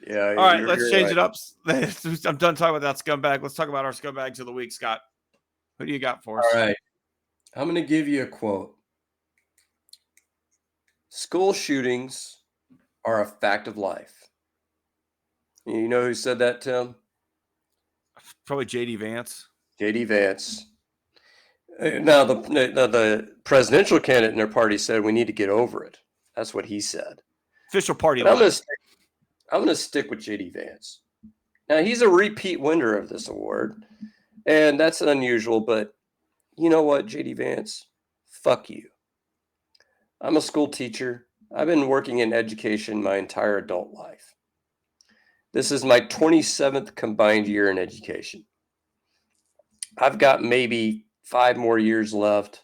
Yeah. All right, let's change it up. I'm done talking about that scumbag. Let's talk about our scumbags of the week, Scott. Who do you got for us? All right. I'm going to give you a quote. School shootings are a fact of life. You know who said that, Tim? Probably J.D. Vance. J.D. Vance. Now, the presidential candidate in their party said we need to get over it. That's what he said. Official party. I'm going to stick with J.D. Vance. Now, he's a repeat winner of this award, and that's unusual, but you know what, J.D. Vance? Fuck you. I'm a school teacher. I've been working in education my entire adult life. This is my 27th combined year in education. I've got maybe 5 more years left.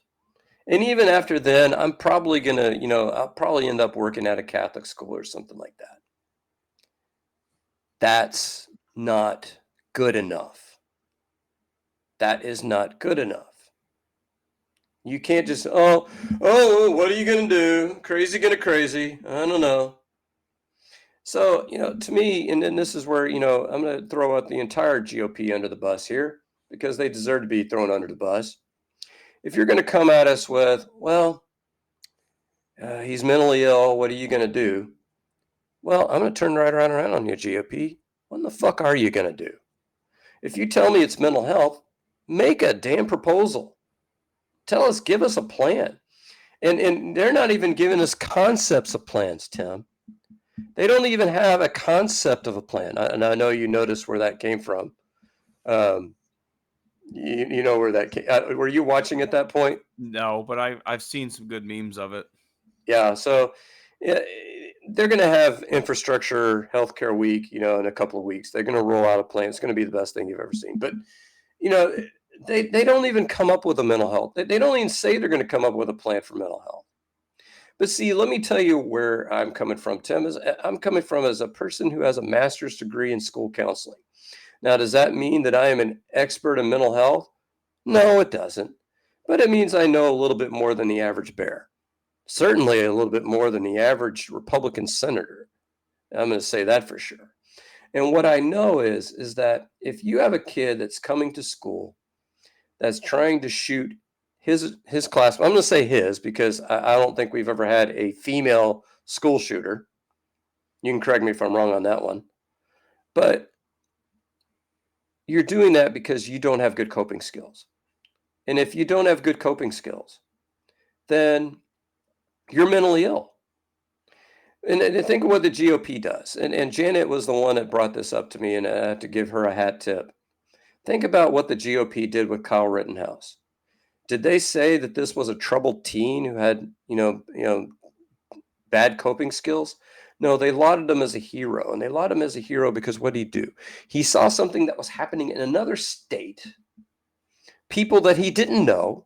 And even after then, I'm probably going to, I'll probably end up working at a Catholic school or something like that. That's not good enough. That is not good enough. You can't just, what are you going to do? Crazy going to crazy. I don't know. So, to me, and then this is where, I'm going to throw out the entire GOP under the bus here because they deserve to be thrown under the bus. If you're going to come at us with, he's mentally ill, what are you going to do? Well, I'm going to turn right around on you, GOP. What the fuck are you going to do? If you tell me it's mental health, make a damn proposal. Tell us, give us a plan. And they're not even giving us concepts of plans, Tim. They don't even have a concept of a plan. And I know you noticed where that came from. You know where that came. Were you watching at that point? No, but I've seen some good memes of it. Yeah. So they're going to have infrastructure healthcare week, in a couple of weeks. They're going to roll out a plan. It's going to be the best thing you've ever seen. But, they don't even come up with a mental health. They don't even say they're going to come up with a plan for mental health. But see, let me tell you where I'm coming from, Tim. I'm coming from as a person who has a master's degree in school counseling. Now, does that mean that I am an expert in mental health? No, it doesn't. But it means I know a little bit more than the average bear. Certainly a little bit more than the average Republican senator. I'm going to say that for sure. And what I know is that if you have a kid that's coming to school that's trying to shoot his class, I'm going to say his because I don't think we've ever had a female school shooter. You can correct me if I'm wrong on that one. But you're doing that because you don't have good coping skills. And if you don't have good coping skills, then you're mentally ill. And think of what the GOP does. And Janet was the one that brought this up to me, and I have to give her a hat tip. Think about what the GOP did with Kyle Rittenhouse. Did they say that this was a troubled teen who had, bad coping skills? No, they lauded him as a hero. And they lauded him as a hero because what did he do? He saw something that was happening in another state, people that he didn't know,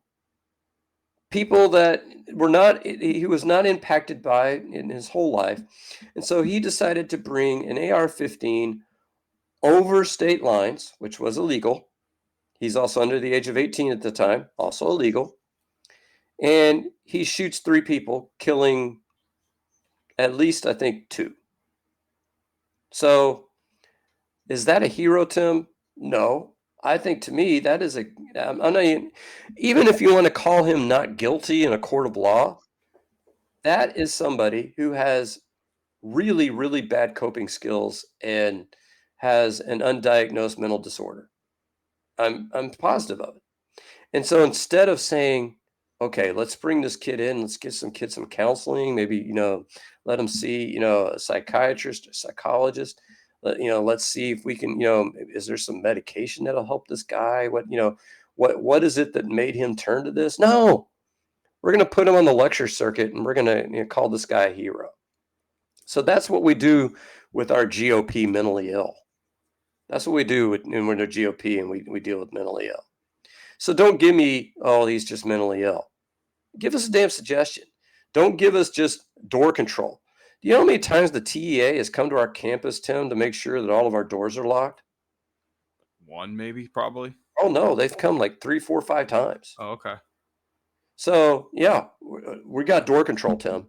people that he was not impacted by in his whole life. And so he decided to bring an AR-15 over state lines, which was illegal. He's also under the age of 18 at the time, also illegal. And he shoots 3 people, killing at least, I think, 2. So is that a hero, Tim? No. I think to me, that is I'm not even if you want to call him not guilty in a court of law, that is somebody who has really, really bad coping skills and has an undiagnosed mental disorder. I'm positive of it. And so instead of saying, okay, let's bring this kid in, let's get some kids some counseling, maybe, let them see, a psychiatrist or psychologist. Let's see if we can, is there some medication that'll help this guy? What is it that made him turn to this? No, we're going to put him on the lecture circuit and we're going to call this guy a hero. So that's what we do with our GOP mentally ill. That's what we do when we're in the GOP and we deal with mentally ill. So don't give me, he's just mentally ill. Give us a damn suggestion. Don't give us just door control. Do you know how many times the TEA has come to our campus, Tim, to make sure that all of our doors are locked? 1, maybe, probably. Oh, no, they've come like 3, 4, 5 times. Oh, okay. So, yeah, we got door control, Tim.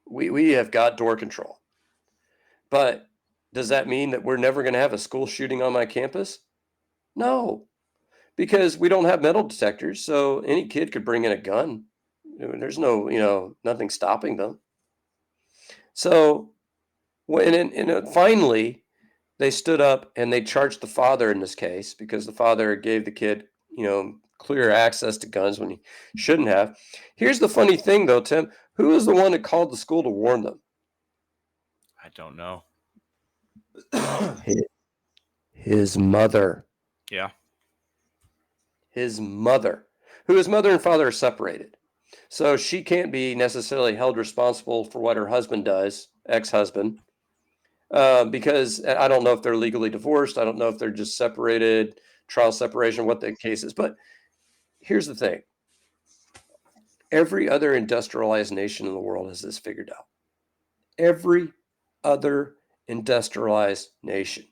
We have got door control. But does that mean that we're never going to have a school shooting on my campus? No, because we don't have metal detectors. So any kid could bring in a gun. There's no, nothing stopping them. So finally, they stood up and they charged the father in this case because the father gave the kid, clear access to guns when he shouldn't have. Here's the funny thing, though, Tim. Who is the one that called the school to warn them? I don't know. His mother. Yeah. His mother, his mother and father are separated. So she can't be necessarily held responsible for what her husband does, ex-husband, because I don't know if they're legally divorced. I don't know if they're just separated, trial separation, what the case is. But here's the thing. Every other industrialized nation in the world has this figured out. Every other industrialized nation.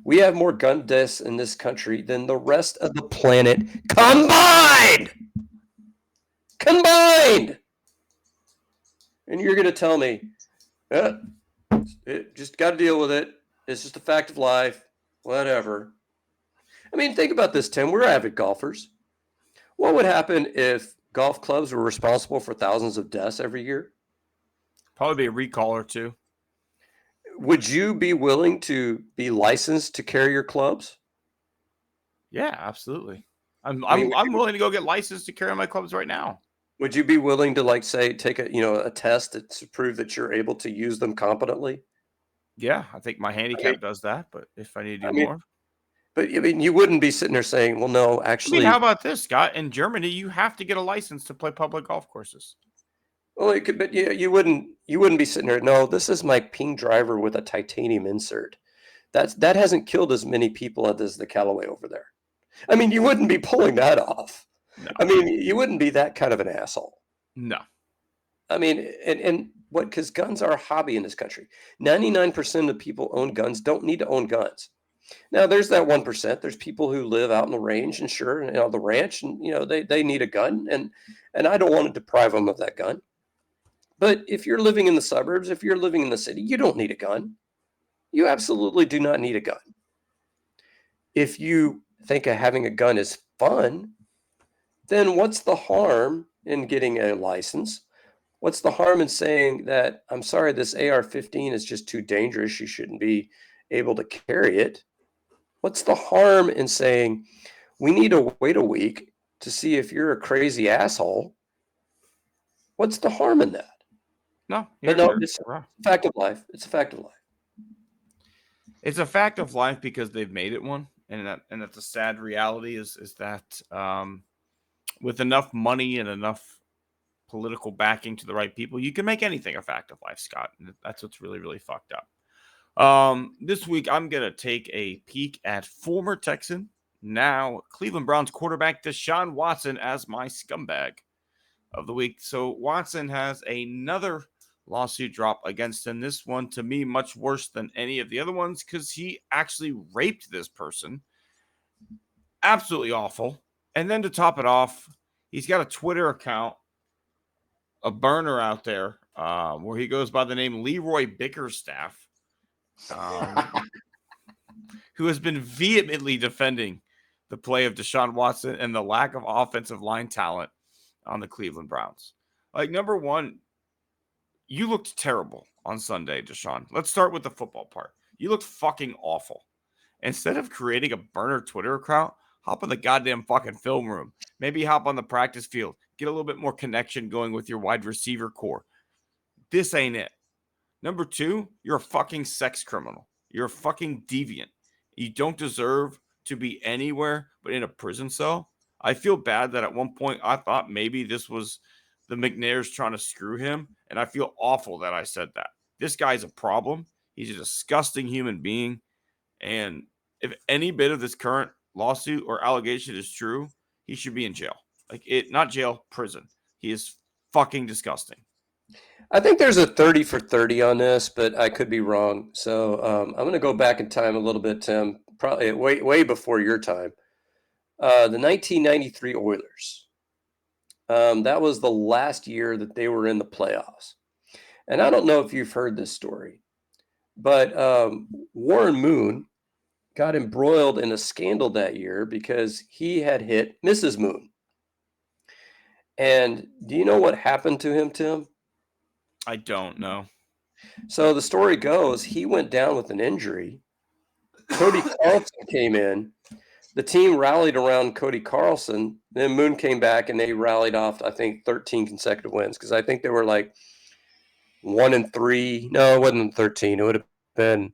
We have more gun deaths in this country than the rest of the planet combined. And you're going to tell me, just got to deal with it. It's just a fact of life, whatever. I mean, think about this, Tim. We're avid golfers. What would happen if golf clubs were responsible for thousands of deaths every year? Probably be a recall or 2. Would you be willing to be licensed to carry your clubs? Yeah, absolutely. I'm willing to go get licensed to carry my clubs right now. Would you be willing to take a test to prove that you're able to use them competently? Yeah, I think my handicap does that, but if I need to do more. But I mean, you wouldn't be sitting there saying, well, no, actually. how about this, Scott? In Germany, you have to get a license to play public golf courses. Well, it could, but you wouldn't be sitting there. No, this is my ping driver with a titanium insert. That hasn't killed as many people as the Callaway over there. I mean, you wouldn't be pulling that off. No. I mean, you wouldn't be that kind of an asshole. No. I mean, and what? Because guns are a hobby in this country. 99% of people own guns. Don't need to own guns. Now, there's that 1%. There's people who live out in the range and sure, the ranch, and they need a gun, and I don't want to deprive them of that gun. But if you're living in the suburbs, if you're living in the city, you don't need a gun. You absolutely do not need a gun. If you think having a gun is fun, then what's the harm in getting a license? What's the harm in saying that, I'm sorry, this AR-15 is just too dangerous. You shouldn't be able to carry it. What's the harm in saying we need to wait a week to see if you're a crazy asshole? What's the harm in that? No, It's a fact of life. It's a fact of life. It's a fact of life because they've made it one, and that's a sad reality. Is that with enough money and enough political backing to the right people, you can make anything a fact of life, Scott. And that's what's really, really fucked up. This week, I'm going to take a peek at former Texan, now Cleveland Browns quarterback Deshaun Watson as my scumbag of the week. So Watson has another lawsuit drop against him. This one, to me, much worse than any of the other ones because he actually raped this person. Absolutely awful. And then to top it off, he's got a Twitter account, a burner out there where he goes by the name Leroy Bickerstaff, who has been vehemently defending the play of Deshaun Watson and the lack of offensive line talent on the Cleveland Browns. Like, number one, you looked terrible on Sunday, Deshaun. Let's start with the football part. You looked fucking awful. Instead of creating a burner Twitter account, hop in the goddamn fucking film room. Maybe hop on the practice field. Get a little bit more connection going with your wide receiver core. This ain't it. Number two, you're a fucking sex criminal. You're a fucking deviant. You don't deserve to be anywhere but in a prison cell. I feel bad that at one point I thought maybe this was the McNairs trying to screw him, and I feel awful that I said that. This guy's a problem. He's a disgusting human being, and if any bit of this current lawsuit or allegation is true, he should be in jail. Not jail, prison. He is fucking disgusting. I think there's a 30 for 30 on this, but I could be wrong. So I'm going to go back in time a little bit, Tim, probably way before your time. The 1993 Oilers. That was the last year that they were in the playoffs. And I don't know if you've heard this story, but Warren Moon got embroiled in a scandal that year because he had hit Mrs. Moon. And do you know what happened to him, Tim? I don't know. So the story goes, he went down with an injury. Cody Carlson came in. The team rallied around Cody Carlson. Then Moon came back and they rallied off, I think, 13 consecutive wins. Because I think they were like 1-3. No, it wasn't 13. It would have been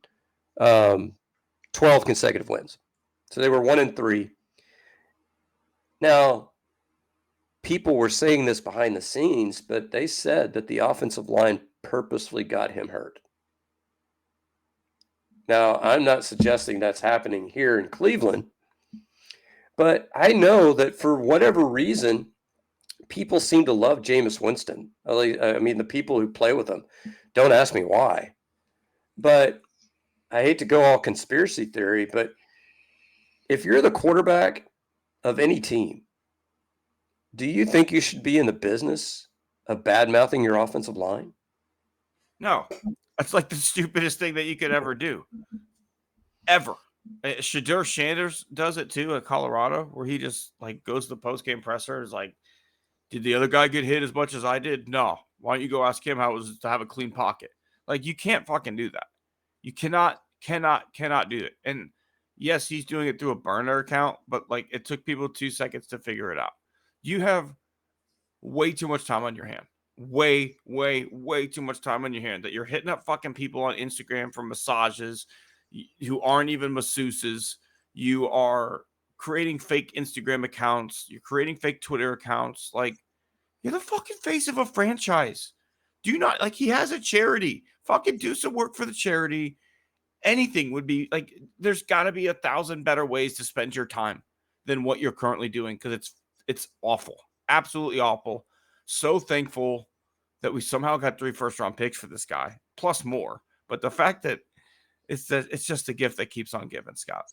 12 consecutive wins. So they were 1-3. Now, people were saying this behind the scenes, but they said that the offensive line purposefully got him hurt. Now, I'm not suggesting that's happening here in Cleveland, but I know that for whatever reason, people seem to love Jameis Winston. I mean, the people who play with him. Don't ask me why. But I hate to go all conspiracy theory, but if you're the quarterback of any team, do you think you should be in the business of bad-mouthing your offensive line? No. That's like the stupidest thing that you could ever do. Ever. Shadur Sanders does it too at Colorado, where he just goes to the post-game presser and is like, did the other guy get hit as much as I did? No. Why don't you go ask him how it was to have a clean pocket? You can't fucking do that. You cannot do it. And yes, he's doing it through a burner account, but it took people 2 seconds to figure it out. You have way too much time on your hand. Way too much time on your hand that you're hitting up fucking people on Instagram for massages who aren't even masseuses. You are creating fake Instagram accounts. You're creating fake Twitter accounts. You're the fucking face of a franchise. Do not, like, he has a charity. Fucking do some work for the charity. Anything would be like, there's got to be 1,000 better ways to spend your time than what you're currently doing, because it's awful. Absolutely awful. So thankful that we somehow got 3 first-round picks for this guy, plus more. But the fact that it's just a gift that keeps on giving, Scott.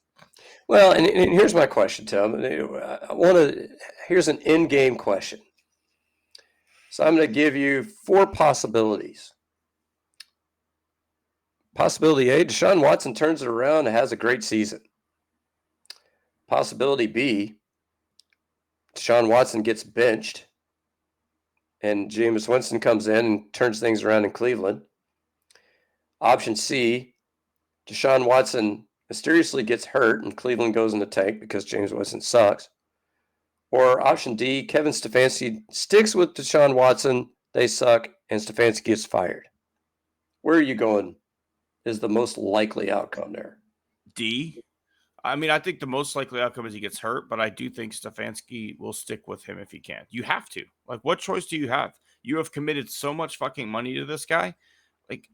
Well, and here's my question, Tim. Here's an in-game question. So I'm going to give you 4 possibilities. Possibility A, Deshaun Watson turns it around and has a great season. Possibility B, Deshaun Watson gets benched and Jameis Winston comes in and turns things around in Cleveland. Option C, Deshaun Watson mysteriously gets hurt and Cleveland goes in the tank because Jameis Winston sucks. Or option D, Kevin Stefanski sticks with Deshaun Watson, they suck, and Stefanski gets fired. Where are you going is the most likely outcome there? D. I mean, I think the most likely outcome is he gets hurt, but I do think Stefanski will stick with him if he can. You have to. Like, what choice do you have? You have committed so much fucking money to this guy. Like,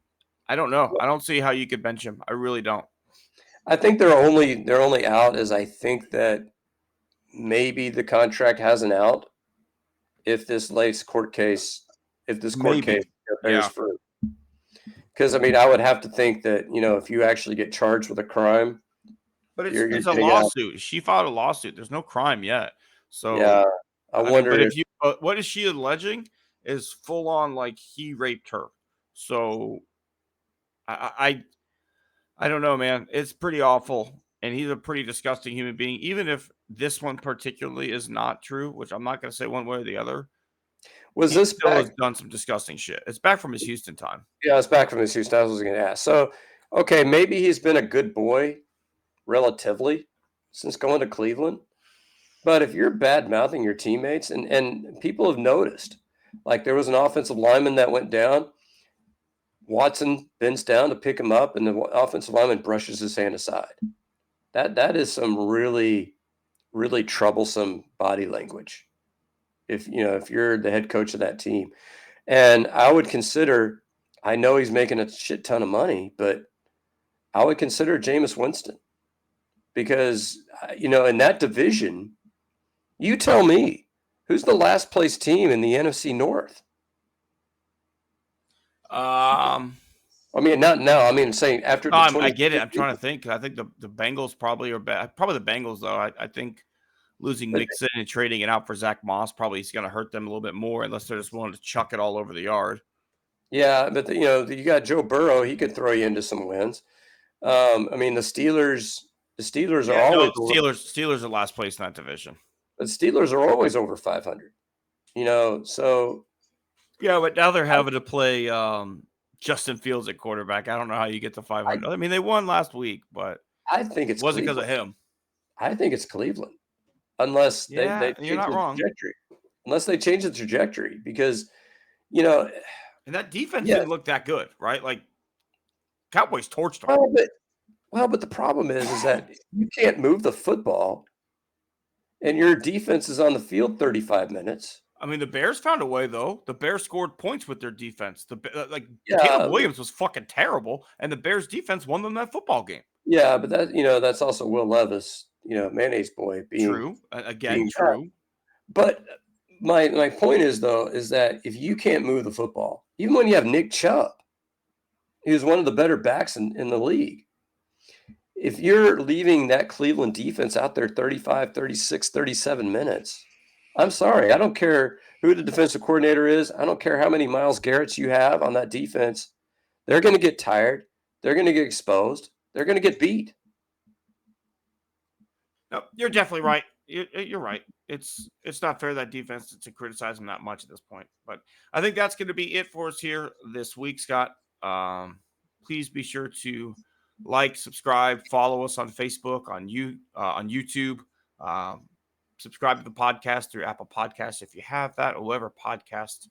I don't know. I don't see how you could bench him. I really don't. I think they're only out as I think that maybe the contract has an out if this court case bears fruit. Because, I mean, I would have to think that, if you actually get charged with a crime. But it's a lawsuit. She filed a lawsuit. There's no crime yet. So, yeah, I wonder what is she alleging is full on, like, he raped her. So, I don't know, man. It's pretty awful. And he's a pretty disgusting human being. Even if this one particularly is not true, which I'm not going to say one way or the other. Has done some disgusting shit. It's back from his Houston time. Yeah, it's back from his Houston. I was going to ask. So, okay, maybe he's been a good boy relatively since going to Cleveland. But if you're bad-mouthing your teammates, and people have noticed, like there was an offensive lineman that went down, Watson bends down to pick him up, and the offensive lineman brushes his hand aside. That is some really, really troublesome body language. If you're the head coach of that team. And I would consider, I know he's making a shit ton of money, but I would consider Jameis Winston because, in that division, you tell me, who's the last place team in the NFC North? I mean, not now. I mean, saying after. I get it. I'm trying to think. I think the Bengals probably are bad. Probably the Bengals, though. I think losing Mixon and trading it out for Zach Moss probably is going to hurt them a little bit more unless they're just willing to chuck it all over the yard. Yeah, but you got Joe Burrow. He could throw you into some wins. I mean, the Steelers are always Steelers are last place in that division. But Steelers are always over 500. So yeah, but now they're having to play Justin Fields at quarterback. I don't know how you get to 500. I mean, they won last week, but I think it wasn't because of him. I think it's Cleveland. Unless they you're not wrong. Trajectory. Unless they change the trajectory, because and that defense didn't look that good, right? Like Cowboys torched them. But the problem is that you can't move the football, and your defense is on the field 35 minutes. I mean, the Bears found a way, though. The Bears scored points with their defense. Caleb Williams was fucking terrible, and the Bears defense won them that football game. Yeah, but that's also Will Levis. Mayonnaise boy being true. True. But my point is that if you can't move the football, even when you have Nick Chubb, he was one of the better backs in the league. If you're leaving that Cleveland defense out there 35, 36, 37 minutes, I'm sorry. I don't care who the defensive coordinator is. I don't care how many Myles Garretts you have on that defense. They're going to get tired. They're going to get exposed. They're going to get beat. No, you're definitely right. You're right. It's not fair that defense to criticize them that much at this point. But I think that's going to be it for us here this week, Scott. Please be sure to like, subscribe, follow us on Facebook, on YouTube. Subscribe to the podcast through Apple Podcasts if you have that, or whatever podcast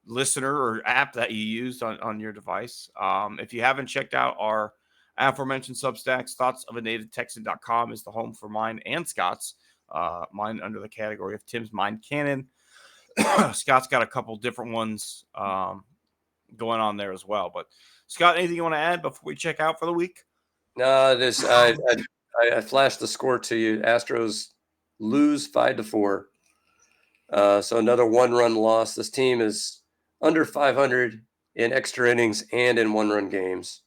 listener or app that you use on your device. If you haven't checked out our aforementioned Substacks, thoughtsofanativetexan.com is the home for mine and Scott's. Mine under the category of Tim's Mind Cannon. Scott's got a couple different ones going on there as well. But Scott, anything you want to add before we check out for the week? No, I flashed the score to you. Astros lose 5-4. So another 1-run loss. This team is under 500 in extra innings and in 1-run games.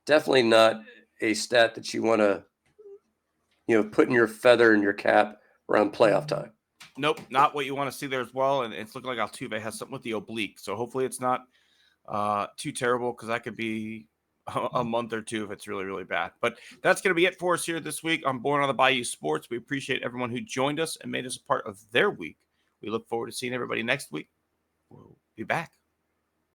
Definitely not a stat that you want to, put in your feather in your cap around playoff time. Nope, not what you want to see there as well. And it's looking like Altuve has something with the oblique. So hopefully it's not too terrible, because that could be a month or two if it's really, really bad. But that's going to be it for us here this week on Born on the Bayou Sports. We appreciate everyone who joined us and made us a part of their week. We look forward to seeing everybody next week. We'll be back.